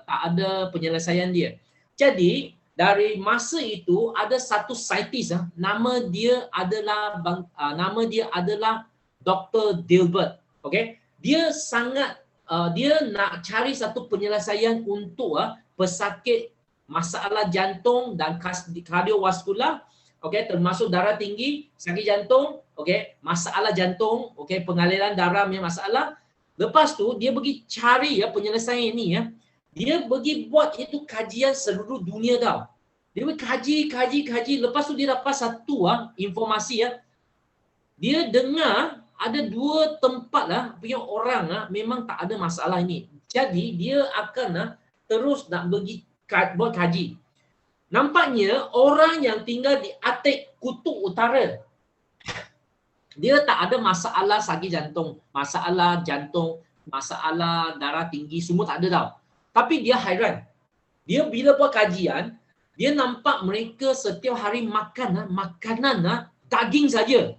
ada penyelesaian dia. Jadi dari masa itu ada satu saintis nama dia adalah Dr. Dilbert. Dia sangat dia nak cari satu penyelesaian untuk pesakit masalah jantung dan kardiovaskular, termasuk darah tinggi, sakit jantung, masalah jantung, pengaliran darah punya masalah. Lepas tu dia pergi cari penyelesaian ini dia pergi buat itu kajian seluruh dunia tau. Dia pergi kaji. Lepas tu dia dapat satu informasi dia dengar ada 2 tempat punya orang memang tak ada masalah ini. Jadi dia akan terus nak pergi buat kaji. Nampaknya orang yang tinggal di Arctic Kutub Utara dia tak ada masalah sakit jantung, masalah darah tinggi, semua tak ada tau. Tapi dia hairan. Dia bila buat kajian, dia nampak mereka setiap hari makan makanan daging saja.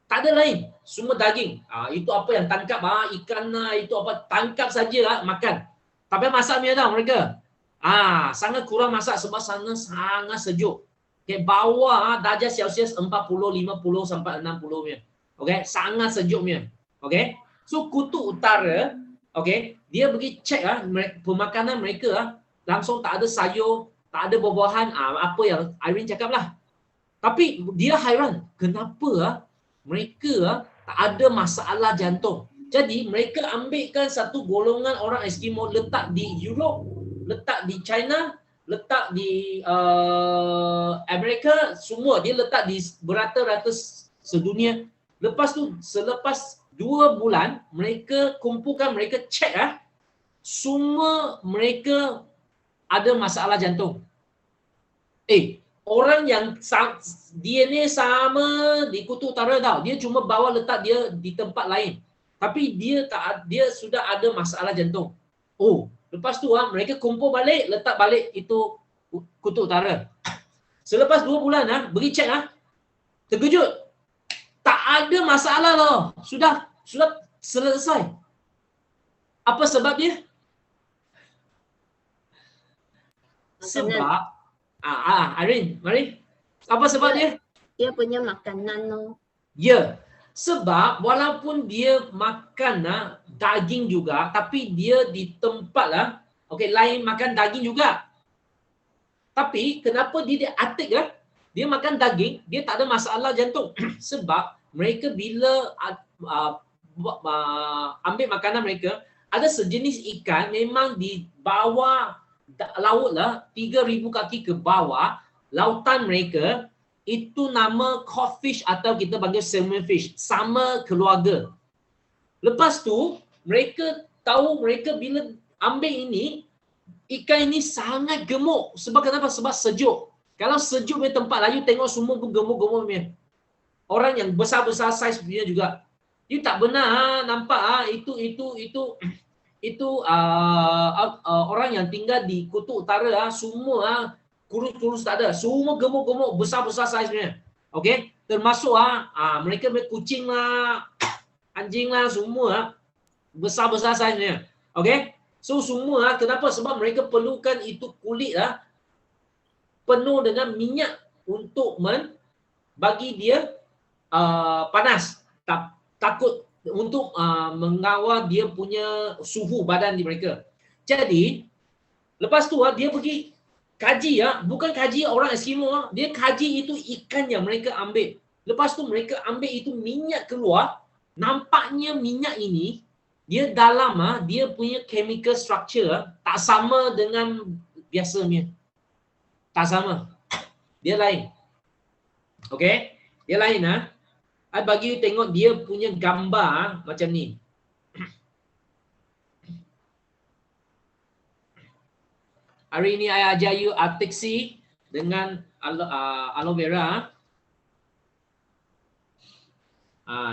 Tak ada lain, semua daging. Itu apa yang tangkap ikan itu apa tangkap saja makan. Tak payah masak punya tau mereka. Sangat kurang masak sebab sana sangat sejuk. Okay, bawah darjah Celsius 40, 50 sampai 60 punya. Okay, sangat sejuk punya. Okay, so kutub utara, okay, dia pergi cek pemakanan mereka langsung tak ada sayur, tak ada buah-buahan, apa yang Irene cakap lah. Tapi dia hairan, kenapa mereka tak ada masalah jantung. Jadi mereka ambilkan satu golongan orang Eskimo letak di Europe, letak di China, letak di Amerika, semua dia letak di berata-rata sedunia. Lepas tu selepas 2 bulan mereka kumpulkan, mereka cek semua mereka ada masalah jantung. Orang yang DNA sama di kutub utara tau, dia cuma bawa letak dia di tempat lain. Tapi dia sudah ada masalah jantung. Lepas tu mereka kumpul balik, letak balik itu kutub utara. Selepas 2 bulan pergi cek terkejut. Tak ada masalah tau. Sudah selesai. Apa sebab dia? Sebab Irene, mari. Apa sebab dia? Dia punya makanan no. Ya. Sebab walaupun dia makan daging juga, tapi dia di tempat lain makan daging juga. Tapi kenapa dia atik dia makan daging, dia tak ada masalah jantung. Sebab mereka bila ambil makanan mereka, ada sejenis ikan memang di bawah laut 3,000 kaki ke bawah, lautan mereka, itu nama codfish atau kita panggil salmon fish, sama keluarga. Lepas tu, mereka tahu mereka bila ambil ini, ikan ini sangat gemuk. Sebab kenapa? Sebab sejuk. Kalau sejuk punya tempat lah, you tengok semua pun gemuk-gemuk punya. Orang yang besar-besar saiz punya juga. You tak benar nampak itu orang yang tinggal di kutub utara semua kurus-kurus tak ada. Semua gemuk-gemuk, besar-besar saiznya. Okey? Termasuk mereka kucing lah, anjing lah, semua besar-besar saiznya. Okey? So semua kenapa? Sebab mereka perlukan itu kulit penuh dengan minyak untuk bagi dia panas. Takut untuk mengawal dia punya suhu badan di mereka. Jadi lepas tu dia pergi kaji bukan kaji orang Eskimo, dia kaji itu ikan yang mereka ambil. Lepas tu mereka ambil itu minyak keluar, nampaknya minyak ini dia dalam dia punya chemical structure tak sama dengan biasanya. Tak sama. Dia lain. Okey? Dia lain I bagi you tengok dia punya gambar macam ni. Hari ini I ajar you Artixi dengan aloe vera.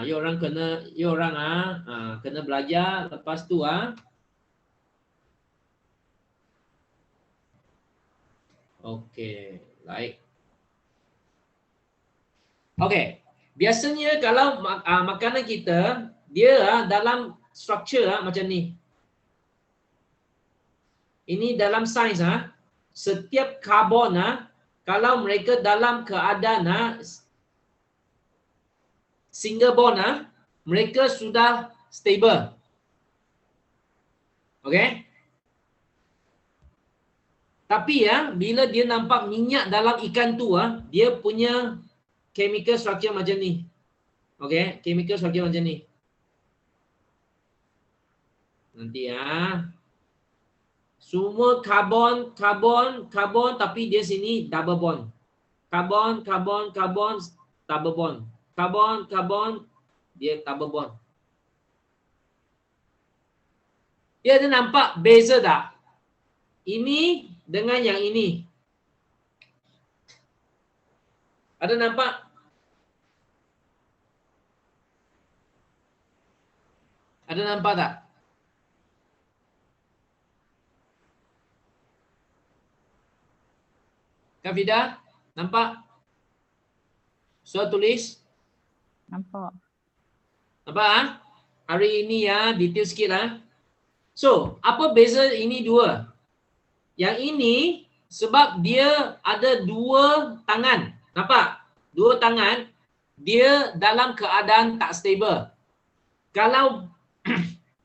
You orang kena belajar. Lepas tu okey, baik. Okey. Biasanya kalau makanan kita dia dalam struktur macam ni. Ini dalam sains setiap karbon kalau mereka dalam keadaan single bond mereka sudah stable. Okey? Tapi bila dia nampak minyak dalam ikan tu dia punya chemical structure macam ni. Okey, chemical structure macam ni. Nanti semua karbon tapi dia sini double bond. Karbon double bond. Karbon dia double bond. Dia ada nampak beza tak? Ini dengan yang ini. Ada nampak? Ada nampak tak? Kak Fida, nampak? Soal tulis? Nampak. Nampak Hari ini detail sikit So, apa beza ini dua? yang ini sebab dia ada dua tangan. Nampak? Dua tangan. Dia dalam keadaan tak stable. Kalau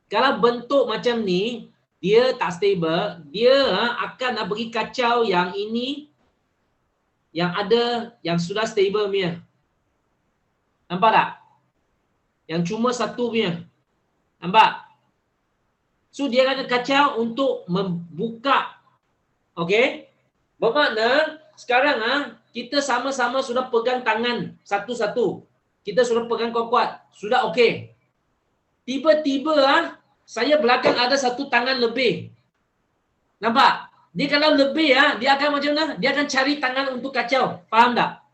kalau bentuk macam ni, dia tak stable, dia akan bagi kacau yang ini, yang ada, yang sudah stable punya. Nampak tak? Yang cuma satu punya. Nampak? So dia akan kacau untuk membuka. Okey? Bermakna sekarang kita sama-sama sudah pegang tangan satu-satu. Kita sudah pegang kuat-kuat. Sudah okey. Tiba-tiba saya belakang ada satu tangan lebih. Nampak? Dia kalau lebih dia akan macam mana? Dia akan cari tangan untuk kacau. Faham tak?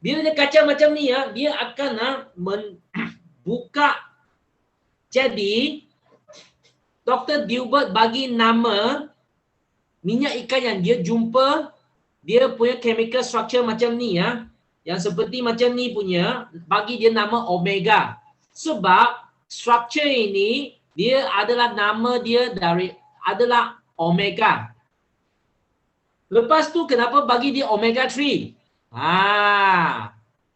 Bila dia kacau macam ni dia akan membuka. Jadi Dr. Dilbert bagi nama minyak ikan yang dia jumpa, dia punya chemical structure macam ni yang seperti macam ni punya, bagi dia nama omega. Sebab structure ini dia adalah nama dia adalah omega. Lepas tu kenapa bagi dia omega 3?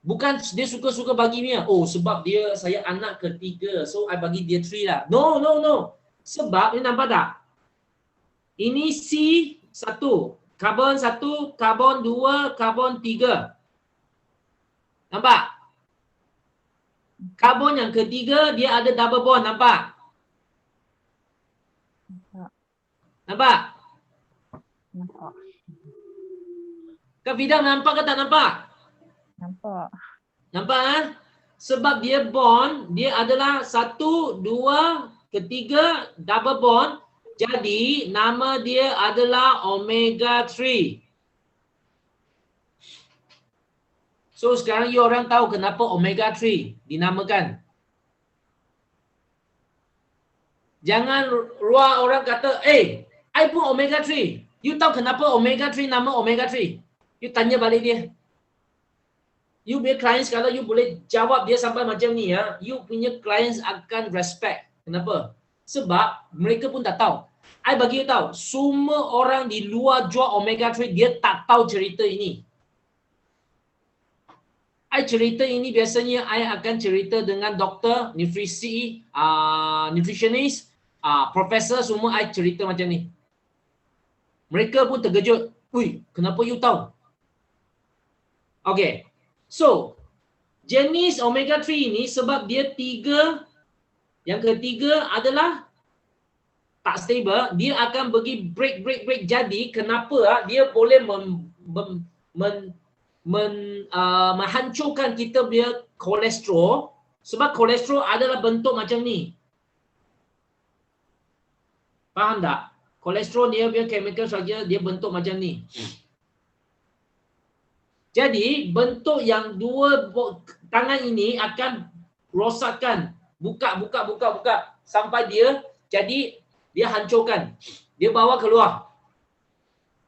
Bukan dia suka-suka bagi dia. Oh, sebab dia saya anak ketiga, so I bagi dia 3 lah. No. Sebab ni nampak tak? Ini C1, karbon 1, karbon 2, karbon 3. Nampak? Karbon yang ketiga dia ada double bond, nampak? Nampak? Nampak. Kak Fida nampak ke tak nampak? Nampak. Nampak Sebab dia bond, dia adalah 1, 2, ketiga double bond. Jadi nama dia adalah omega 3. So sekarang you orang tahu kenapa omega 3 dinamakan. Jangan luar orang kata, I pun omega 3. You tahu kenapa omega 3 nama omega 3? You tanya balik dia. You punya clients kalau you boleh jawab dia sampai macam ni you punya clients akan respect. Kenapa? Sebab mereka pun tak tahu. I bagi you tahu, semua orang di luar jual omega 3 dia tak tahu cerita ini. I cerita ini biasanya I akan cerita dengan doktor, nutrisi, nutritionist, profesor, semua I cerita macam ni. Mereka pun terkejut. Ui, kenapa you tahu? Okay. So, jenis omega 3 ini sebab dia yang ketiga adalah tak stable, dia akan bagi break. Jadi kenapa dia boleh menghancurkan kita punya kolesterol, sebab kolesterol adalah bentuk macam ni. Faham tak? Kolesterol dia punya chemical structure dia bentuk macam ni. Jadi bentuk yang dua tangan ini akan rosakkan, buka sampai dia jadi dia hancurkan. Dia bawa keluar.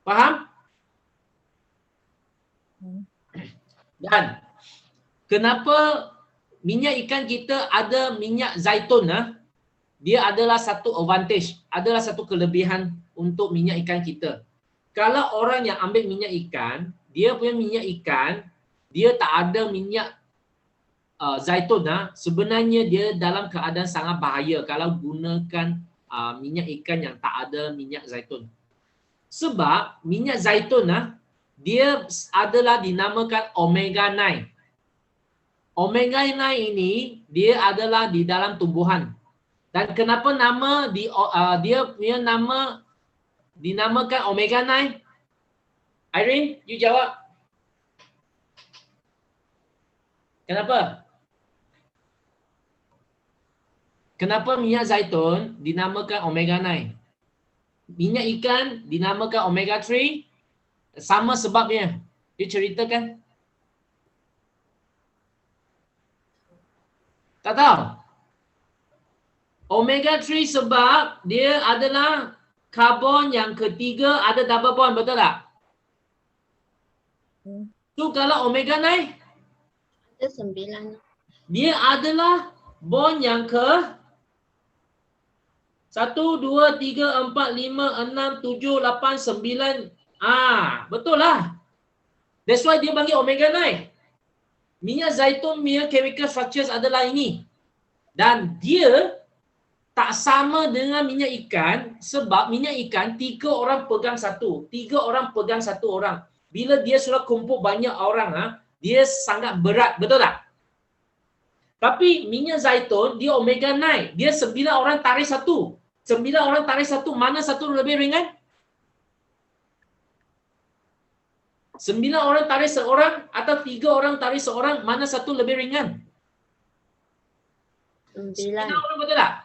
Faham? Dan kenapa minyak ikan kita ada minyak zaitun dia adalah satu advantage, adalah satu kelebihan untuk minyak ikan kita. Kalau orang yang ambil minyak ikan, dia punya minyak ikan, dia tak ada minyak zaitun sebenarnya dia dalam keadaan sangat bahaya kalau gunakan minyak ikan yang tak ada minyak zaitun. Sebab minyak zaitun dia adalah dinamakan omega 9. Omega 9 ini dia adalah di dalam tumbuhan. Dan kenapa dia punya nama dinamakan omega 9? Irene, you jawab. Kenapa? Kenapa minyak zaitun dinamakan omega 9? Minyak ikan dinamakan omega 3 sama sebabnya. You ceritakan? Tak tahu? Omega 3 sebab dia adalah karbon yang ketiga ada double bond, betul tak? So kalau omega 9 Ada 9. dia adalah bond yang ke 1, 2, 3, 4, 5, 6, 7, 8, 9. Betul lah. That's why dia panggil omega 9. Minyak zaitun punya chemical structures adalah ini. Dan dia tak sama dengan minyak ikan sebab minyak ikan 3 orang pegang satu. 3 orang pegang satu orang. Bila dia sudah kumpul banyak orang, dia sangat berat. Betul tak? Tapi minyak zaitun dia omega 9. Dia 9 orang tarik satu. 9 orang tarik satu. Mana satu lebih ringan? 9 orang tarik seorang atau 3 orang tarik seorang, mana satu lebih ringan? 9 orang, betul tak?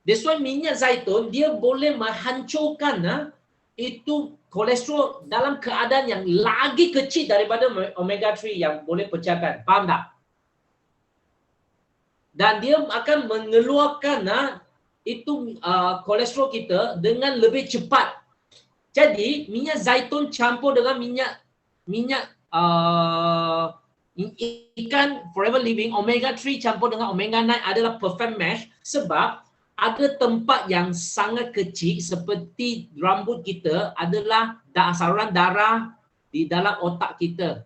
That's why minyak zaitun dia boleh menghancurkan itu kolesterol dalam keadaan yang lagi kecil daripada omega 3 yang boleh pecahkan. Faham tak? Dan dia akan mengeluarkan itu kolesterol kita dengan lebih cepat. Jadi minyak zaitun campur dengan minyak ikan Forever Living omega 3 campur dengan omega 9 adalah perfect match sebab ada tempat yang sangat kecil seperti rambut kita adalah saluran darah di dalam otak kita.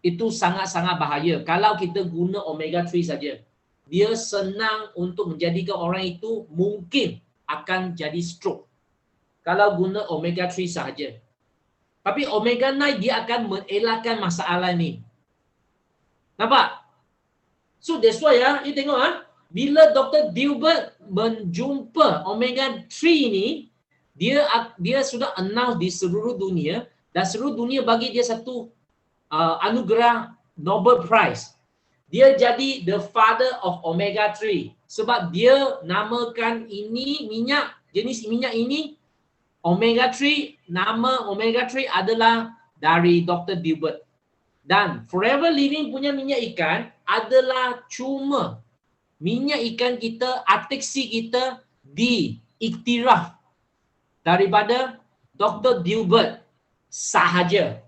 Itu sangat-sangat bahaya kalau kita guna omega 3 saja. Dia senang untuk menjadikan orang itu mungkin akan jadi stroke kalau guna omega 3 sahaja. Tapi omega 9 dia akan mengelakkan masalah ni. Nampak? So that's why you tengok bila Dr. Dilbert menjumpa omega 3 ni, dia sudah announce di seluruh dunia dan seluruh dunia bagi dia satu anugerah Nobel Prize. Dia jadi the father of omega 3 sebab dia namakan ini minyak, jenis minyak ini omega 3, nama omega 3 adalah dari Dr. Dilbert. Dan Forever Living punya minyak ikan adalah cuma minyak ikan kita, ateksi kita diiktiraf daripada Dr. Dilbert sahaja.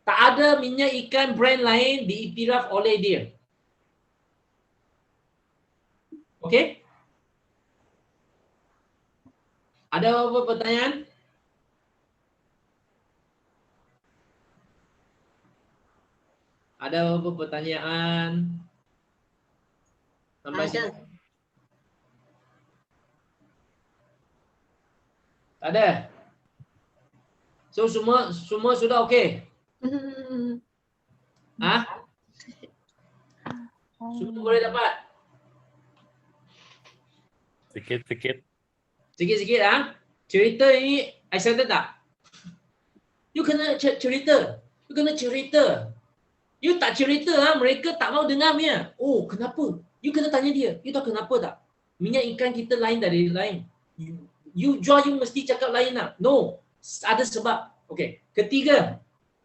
Tak ada minyak ikan brand lain diiktiraf oleh dia. Okey? Ada apa pertanyaan? Ada apa pertanyaan? Sampai Ada. sini. Tak ada. So semua sudah okey. Semua boleh dapat. Sikit-sikit. Sikit-sikit cerita ini excited tak? You kena cerita. You kena cerita. You tak cerita mereka tak mau dengar punya. Oh, kenapa? You kena tanya dia. You tahu kenapa tak? Minyak ikan kita lain dari lain. You jual, you mesti cakap lain lah. No. Ada sebab. Okay. Ketiga.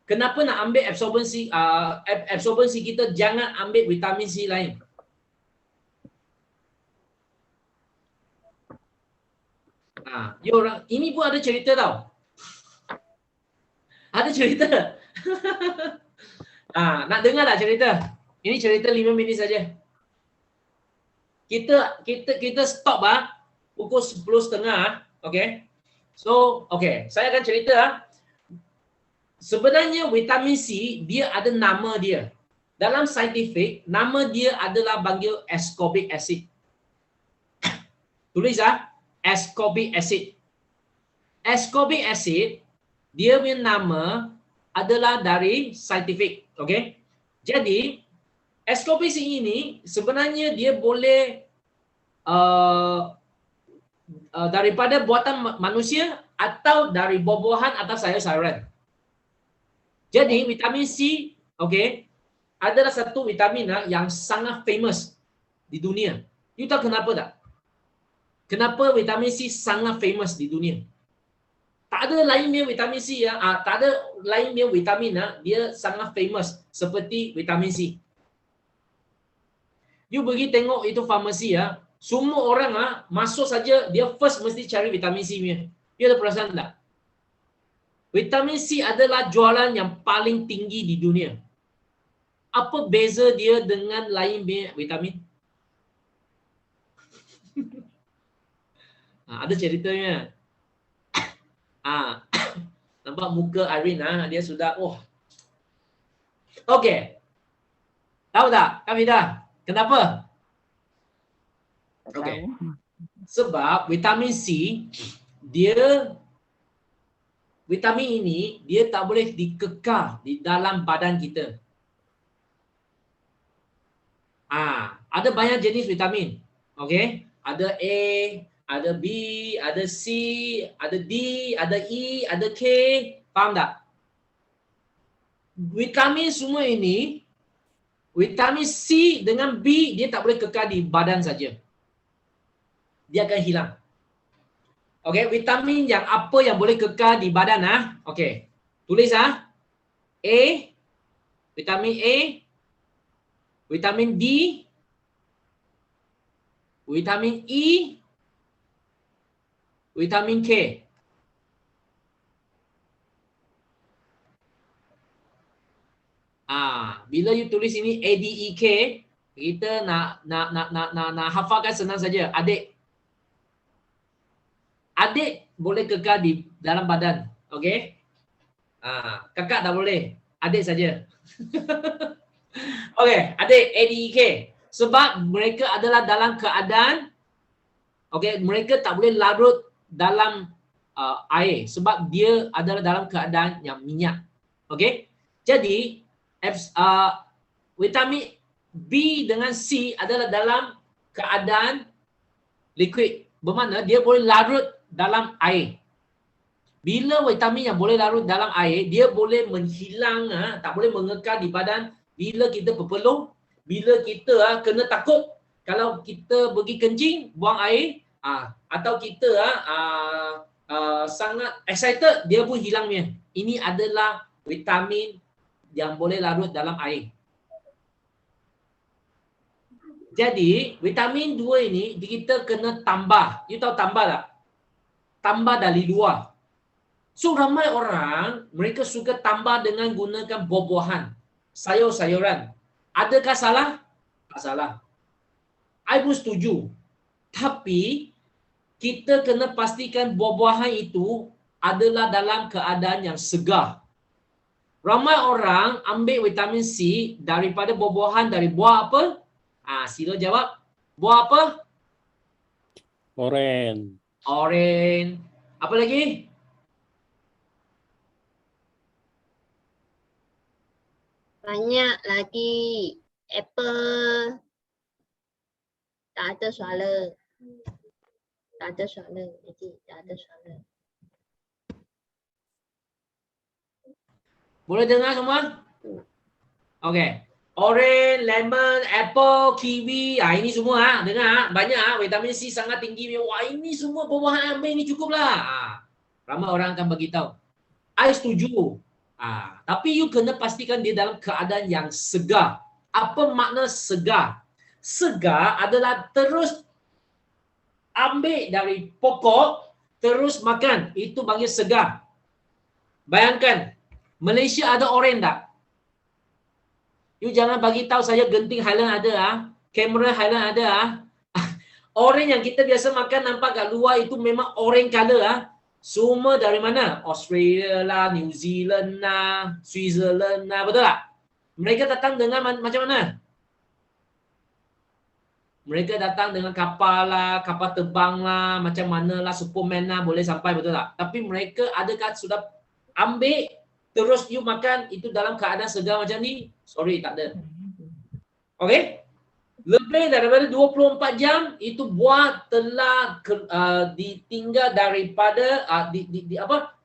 Kenapa nak ambil absorbensi kita, jangan ambil vitamin C lain. Ini pun ada cerita tau. Ada cerita. Nak dengar tak cerita? Ini cerita 5 minit saja. Kita stop pukul 10.30. Okay. So, okay. Saya akan cerita. Sebenarnya vitamin C dia ada nama dia. Dalam saintifik, nama dia adalah panggil ascorbic acid. Tulis ascorbic acid. Ascorbic acid dia punya nama adalah dari saintifik. Okay. Jadi ascorbic acid ini sebenarnya dia boleh daripada buatan manusia atau dari buah-buahan atau sayur-sayuran. Jadi vitamin C, okay, adalah satu vitamin yang sangat famous di dunia. You tahu kenapa tak? Kenapa vitamin C sangat famous di dunia? Tak ada lain punya vitamin C tak ada lain punya vitamin dia sangat famous seperti vitamin C. You pergi tengok itu farmasi semua orang masuk saja dia first mesti cari vitamin C punya. You ada perasan tak? Vitamin C adalah jualan yang paling tinggi di dunia. Apa beza dia dengan lain vitamin? Ada ceritanya. Nampak muka Irene dia sudah Okey. Tahu tak, Kak Vida? Kenapa? Tak Okey. tahu. Sebab vitamin C vitamin ini dia tak boleh dikekal di dalam badan kita. Ada banyak jenis vitamin. Okey? Ada A, ada B, ada C, ada D, ada E, ada K. Faham tak? Vitamin semua ini, vitamin C dengan B dia tak boleh kekal di badan saja. Dia akan hilang. Okey, vitamin yang apa yang boleh kekal di badan Okey. Tulis A, vitamin A, vitamin D, vitamin E, vitamin K. Bila you tulis ini A, D, E, K, kita nak hafalkan senang saja. Adik boleh kekal di dalam badan. Okey? Kakak tak boleh. Adik saja. Okey, adik A, D, E, K. Sebab mereka adalah dalam keadaan mereka tak boleh larut dalam air sebab dia adalah dalam keadaan yang minyak. Okey? Jadi vitamin B dengan C adalah dalam keadaan liquid. Bermakna dia boleh larut dalam air. Bila vitamin yang boleh larut dalam air, dia boleh menghilang, tak boleh mengekal di badan bila kita berpeluh, bila kita kena takut, kalau kita pergi kencing, buang air, atau kita sangat excited, dia pun hilangnya. Ini adalah vitamin yang boleh larut dalam air. Jadi, vitamin 2 ini kita kena tambah. You tahu tambah tak? Tambah dari luar. So, ramai orang, mereka suka tambah dengan gunakan buah-buahan, sayur-sayuran. Adakah salah? Tak salah. I pun setuju. Tapi, kita kena pastikan buah-buahan itu adalah dalam keadaan yang segar. Ramai orang ambil vitamin C daripada buah-buahan dari buah apa? Sila jawab. Buah apa? Oren. Oren. Apa lagi? Banyak lagi. Apple. Tak ada soalan. Tak ada soalan. Tak ada soalan. Boleh dengar semua? Okey. Orange, lemon, apple, kiwi. Ini semua dengar. Banyak vitamin C sangat tinggi. Wah, ini semua buah-buahan ambil ni cukuplah. Ramai orang akan bagi tahu. I setuju. Tapi you kena pastikan dia dalam keadaan yang segar. Apa makna segar? Segar adalah terus ambil dari pokok, terus makan. Itu panggil segar. Bayangkan, Malaysia ada oren tak? You jangan bagi tahu saya genting Highland ada kamera Highland ada Oren yang kita biasa makan nampak kat luar itu memang orange color Semua dari mana? Australia lah, New Zealand lah, Switzerland lah, betul tak? Mereka datang dengan macam mana? Mereka datang dengan kapal lah, kapal terbang lah, macam mana lah, Superman lah boleh sampai, betul tak? Tapi mereka adakah sudah ambil terus you makan itu dalam keadaan segar macam ni? Sorry, tak ada. Okey? Lebih daripada 24 jam itu buah telah ditinggal daripada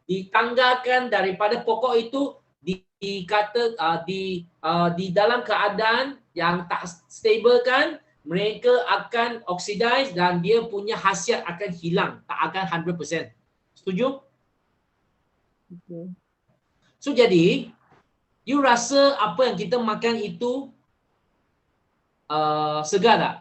ditanggalkan daripada pokok itu dikata di dalam keadaan yang tak stable kan, mereka akan oxidize dan dia punya khasiat akan hilang, tak akan 100%. Setuju? Okay. So jadi, you rasa apa yang kita makan itu segar tak?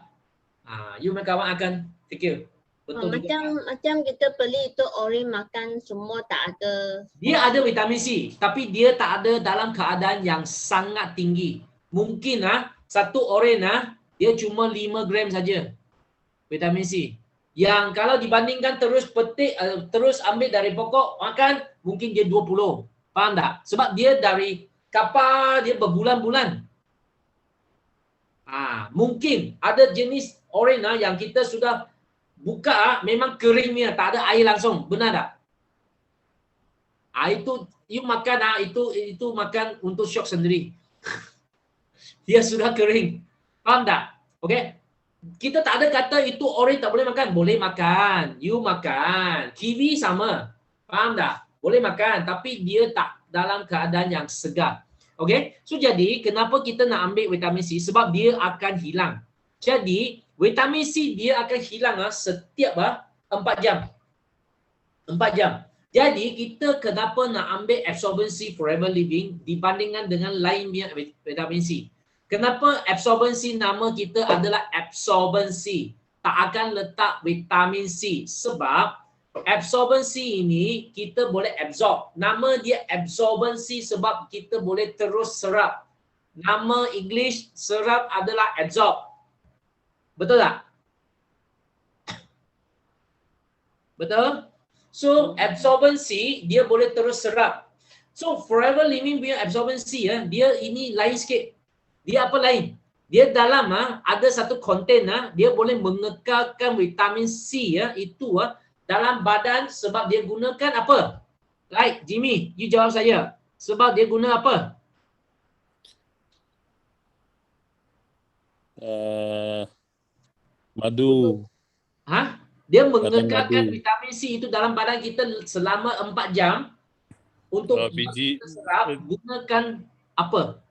You kawan akan fikir. Betul macam kita beli itu orange makan semua tak ada. Dia ada vitamin C, tapi dia tak ada dalam keadaan yang sangat tinggi. Mungkin satu orange dia cuma 5 gram saja vitamin C. Yang kalau dibandingkan terus petik, terus ambil dari pokok makan, mungkin dia 20. Faham tak? Sebab dia dari kapal dia berbulan-bulan. Mungkin ada jenis orange yang kita sudah buka memang keringnya, tak ada air langsung. Benar tak? Itu you makan itu makan untuk syok sendiri. Dia sudah kering. Faham tak? Okey. Kita tak ada kata itu orange tak boleh makan. Boleh makan. You makan. Kiwi sama. Faham tak? Boleh makan. Tapi dia tak dalam keadaan yang segar. Okey. So jadi kenapa kita nak ambil vitamin C? Sebab dia akan hilang. Jadi vitamin C dia akan hilang setiap 4 jam. 4 jam. Jadi kita kenapa nak ambil absorbency forever living dibandingkan dengan lainnya vitamin C? Kenapa absorbency nama kita adalah absorbency? Tak akan letak vitamin C. Sebab absorbency ini kita boleh absorb. Nama dia absorbency sebab kita boleh terus serap. Nama English serap adalah absorb. Betul tak? Betul? So absorbency dia boleh terus serap. So forever living punya absorbency dia ini lain sikit. Dia apa lain? Dia dalam ada satu konten dia boleh mengekalkan vitamin C itu dalam badan sebab dia gunakan apa? Like Jimmy, you jawab saya. Sebab dia guna apa? Madu. Dia mengekalkan madu. vitamin C itu dalam badan kita selama 4 jam untuk biji kita serap gunakan apa?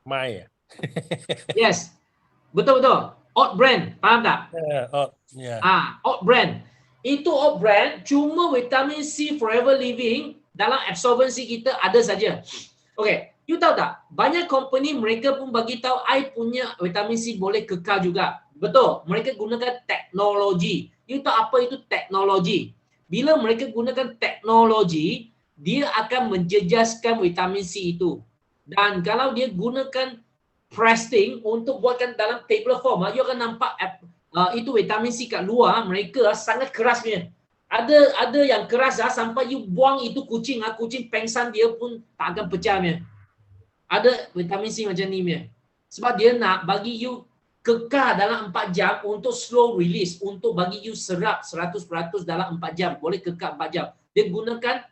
Mai. Yes. Betul-betul. Oat brand, faham tak? Oat brand. Itu oat brand cuma vitamin C forever living dalam absorbency kita ada saja. Okay, you tahu tak? Banyak company mereka pun bagi tahu I punya vitamin C boleh kekal juga. Betul. Mereka gunakan teknologi. You tahu apa itu teknologi? Bila mereka gunakan teknologi, dia akan menjejaskan vitamin C itu. Dan kalau dia gunakan pressing untuk buatkan dalam tablet form, you akan nampak itu vitamin C kat luar mereka sangat kerasnya. Ada yang keras sampai you buang itu kucing pengsan dia pun tak akan pecahnya. Ada vitamin C macam ni punya. Sebab dia nak bagi you kekal dalam 4 jam untuk slow release, untuk bagi you serap 100% dalam 4 jam. Boleh kekal 4 jam. Dia gunakan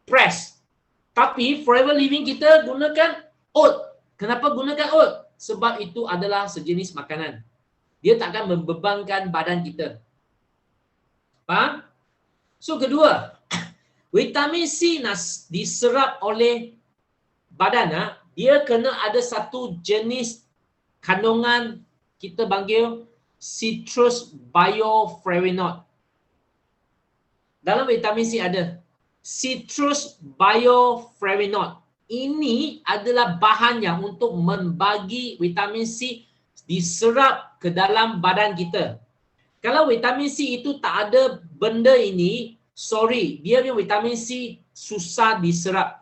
press. Tapi forever living kita gunakan oat. Kenapa gunakan oat? Sebab itu adalah sejenis makanan. Dia tak akan membebankan badan kita. Faham? So kedua, vitamin C nak diserap oleh badan, dia kena ada satu jenis kandungan kita panggil citrus bioflavonoid. Dalam vitamin C ada citrus bioflavonoid. Ini adalah bahan yang untuk membagi vitamin C diserap ke dalam badan kita. Kalau vitamin C itu tak ada benda ini, sorry, dia punya vitamin C susah diserap.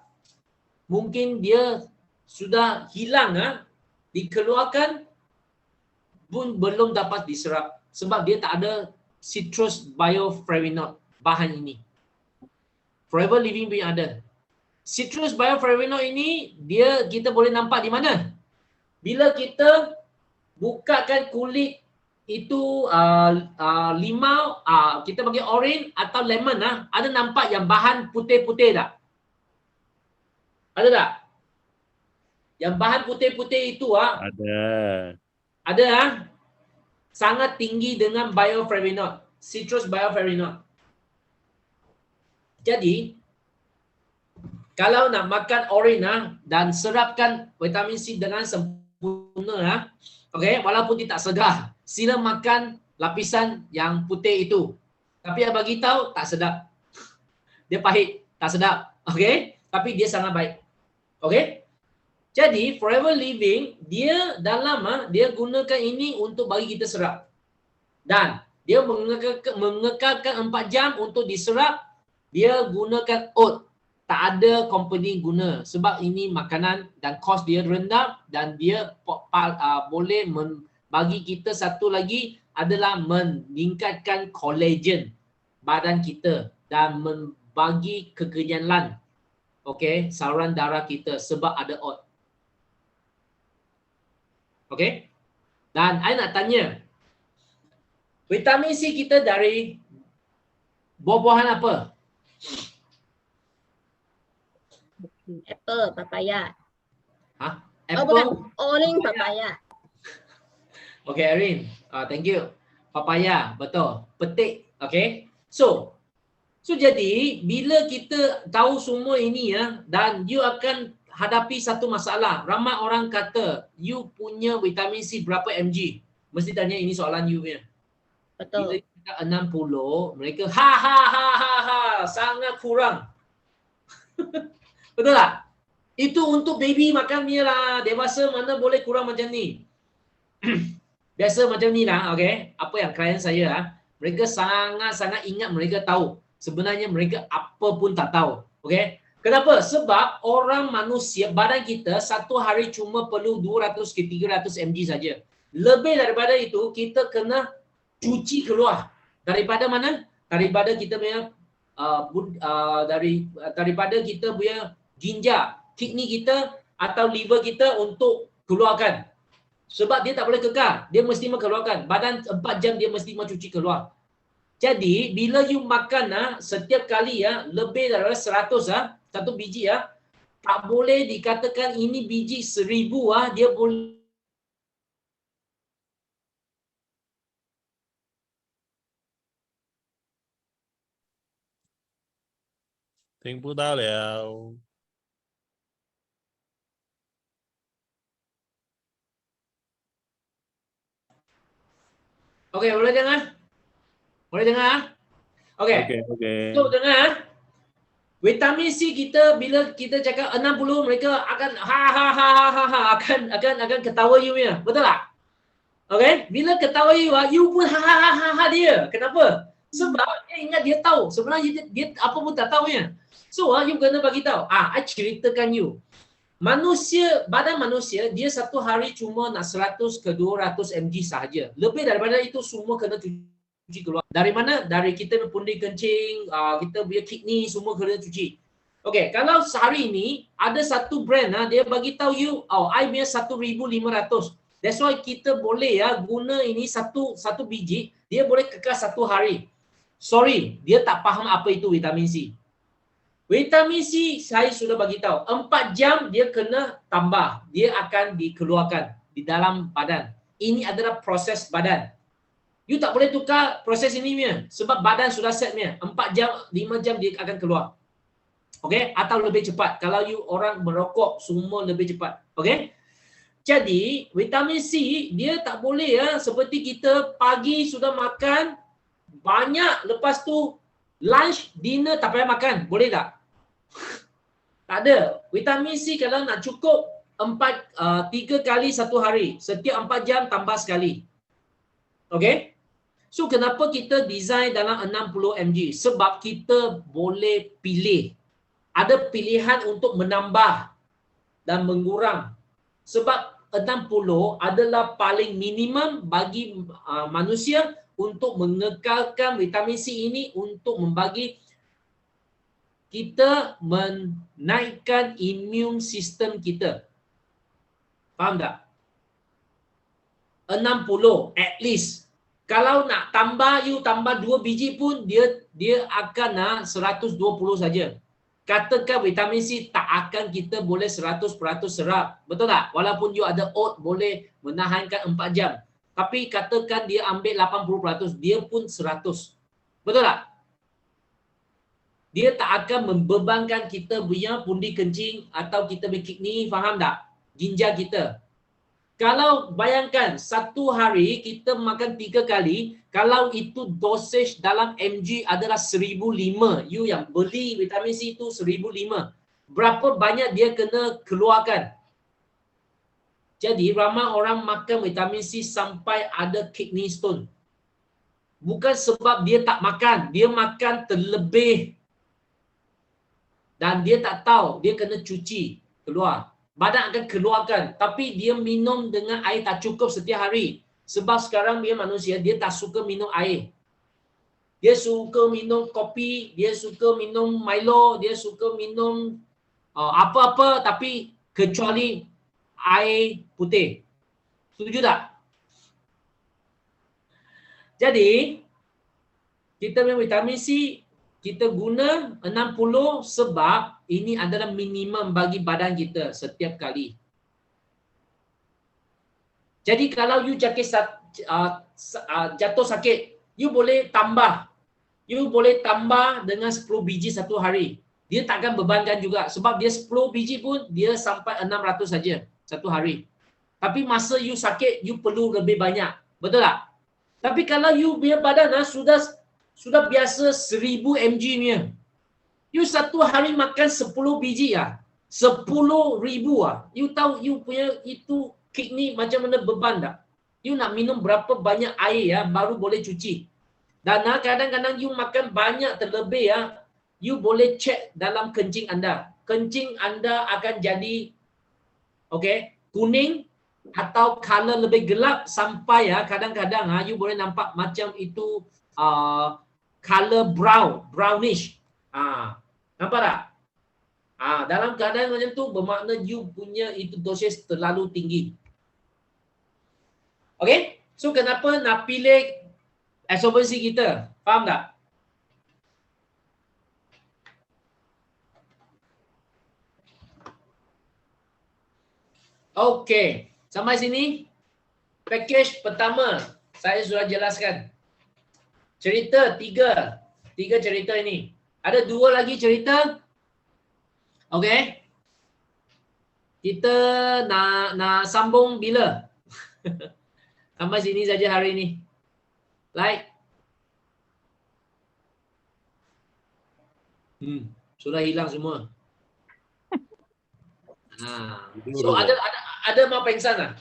Mungkin dia sudah hilang, dikeluarkan pun belum dapat diserap sebab dia tak ada citrus bioflavonoid bahan ini. Forever living punya ada. Citrus bioflavonoid ini kita boleh nampak di mana? Bila kita bukakan kulit itu limau, kita bagi orange atau lemon, ada nampak yang bahan putih-putih tak? Ada tak? Yang bahan putih-putih itu ada sangat tinggi dengan bioflavonoid, citrus bioflavonoid. Jadi kalau nak makan orange dan serapkan vitamin C dengan sempurna, okay, walaupun dia tak segar, sila makan lapisan yang putih itu. Tapi yang bagi tahu tak sedap. Dia pahit, tak sedap. Okay? Tapi dia sangat baik. Okay? Jadi forever living dia dalam dia gunakan ini untuk bagi kita serap. Dan dia mengekalkan 4 jam untuk diserap. Dia gunakan oat. Tak ada company guna sebab ini makanan dan kos dia rendah dan dia boleh bagi kita satu lagi adalah meningkatkan collagen badan kita dan membagi kekenyalan, okey, saluran darah kita sebab ada oat. Okey? Dan saya nak tanya, vitamin C kita dari buah-buahan apa? Apple, papaya. Oh Apple. bukan, orange papaya. Okay, Erin. Thank you. Papaya, betul. Petik. Okay. So jadi bila kita tahu semua ini ya, dan you akan hadapi satu masalah. Ramai orang kata, you punya vitamin C berapa mg? Mesti tanya, ini soalan you punya. Bila Betul. kita 60, mereka ha, sangat kurang. Betul tak? Itu untuk baby makan ni lah. Dewasa mana boleh kurang macam ni. Biasa macam ni lah, okay. Apa yang klien saya lah, mereka sangat-sangat ingat mereka tahu. Sebenarnya mereka apa pun tak tahu, okay. Kenapa? Sebab orang manusia, badan kita satu hari cuma perlu 200 ke 300 mg saja. Lebih daripada itu, kita kena cuci keluar. Daripada mana? Daripada kita punya daripada kita punya ginjal, kidney kita atau liver kita untuk keluarkan. Sebab dia tak boleh kekal, dia mesti mengeluarkan. Badan 4 jam dia mesti mencuci keluar. Jadi bila you makan setiap kali lebih daripada 100 satu biji tak boleh dikatakan ini biji 1000 dia boleh. 听不到了。 Okey, boleh dengar? Boleh dengar? Okey. Okay. So dengar. Vitamin C kita bila kita cakap 60, mereka akan akan ketawa you ya. Betul tak? Okey, bila ketawa you pun dia. Kenapa? Sebab dia ingat dia tahu. Sebenarnya dia apa pun tak tahu ya. So you kena bagi tahu. I ceritakan you. Badan manusia dia satu hari cuma nak 100 ke 200 mg sahaja. Lebih daripada itu semua kena cuci keluar. Dari mana? Dari kita pundi kencing, kita punya kidney semua kena cuci. Okey, kalau sehari ini ada satu brand dia bagi tahu you, I punya 1500. That's why kita boleh guna ini satu biji, dia boleh kekal satu hari. Sorry, dia tak faham apa itu vitamin C. Vitamin C saya sudah bagi tahu, 4 jam dia kena tambah, dia akan dikeluarkan di dalam badan. Ini adalah proses badan. You tak boleh tukar proses ini punya, sebab badan sudah set punya. 4 jam, 5 jam dia akan keluar. Okey, atau lebih cepat. Kalau you orang merokok semua lebih cepat. Okey? Jadi, vitamin C dia tak boleh seperti kita pagi sudah makan banyak, lepas tu lunch, dinner tak payah makan. Boleh tak? Tak ada. Vitamin C kalau nak cukup 3 kali satu hari. Setiap 4 jam tambah sekali. Okey? So kenapa kita design dalam 60 mg? Sebab kita boleh pilih. Ada pilihan untuk menambah dan mengurang. Sebab 60 adalah paling minimum bagi manusia untuk mengekalkan vitamin C ini untuk membagi kita menaikkan immune system kita. Faham tak? 60 at least. Kalau nak tambah, you tambah 2 biji pun dia akan 120 saja. Katakan vitamin C tak akan kita boleh 100% serap. Betul tak? Walaupun you ada oat boleh menahankan 4 jam. Tapi katakan dia ambil 80%, dia pun 100. Betul tak? Dia tak akan membebankan kita punya pundi kencing atau kita punya kidney, faham tak? Ginjal kita. Kalau bayangkan satu hari kita makan 3 kali, kalau itu dosage dalam mg adalah 1005, you yang beli vitamin C itu 1005. Berapa banyak dia kena keluarkan? Jadi ramai orang makan vitamin C sampai ada kidney stone. Bukan sebab dia tak makan, dia makan terlebih. Dan dia tak tahu, dia kena cuci keluar. Badan akan keluarkan, tapi dia minum dengan air tak cukup setiap hari. Sebab sekarang dia manusia, dia tak suka minum air. Dia suka minum kopi, dia suka minum Milo, dia suka minum apa-apa tapi kecuali air putih. Setuju tak? Jadi, kita minum vitamin C, kita guna 60 sebab ini adalah minimum bagi badan kita setiap kali. Jadi kalau you jatuh sakit, you boleh tambah. You boleh tambah dengan 10 biji satu hari. Dia takkan bebankan juga sebab dia 10 biji pun dia sampai 600 saja satu hari. Tapi masa you sakit, you perlu lebih banyak. Betul tak? Tapi kalau you punya badan sudah biasa 1000 mg punya. You satu hari makan 10 biji lah. 10,000 lah. You tahu you punya itu kidney macam mana beban tak? You nak minum berapa banyak air ya baru boleh cuci. Dan kadang-kadang you makan banyak terlebih ya, you boleh cek dalam kencing anda. Kencing anda akan jadi kuning atau color lebih gelap sampai ya kadang-kadang you boleh nampak macam itu color brownish. Nampak tak? Dalam keadaan macam tu bermakna you punya itu dosis terlalu tinggi. Okay? So kenapa nak pilih absorbency kita? Faham tak? Okay. Sampai sini. Package pertama saya sudah jelaskan. Cerita tiga cerita ini. Ada 2 lagi cerita. Okay. Kita nak sambung bila? Sampai sini saja hari ini. Like. Sudah hilang semua. So ada mau pengsan lah?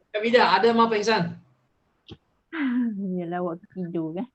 Kak Vida, ada mau pengsan? Yelah waktu tidur kan.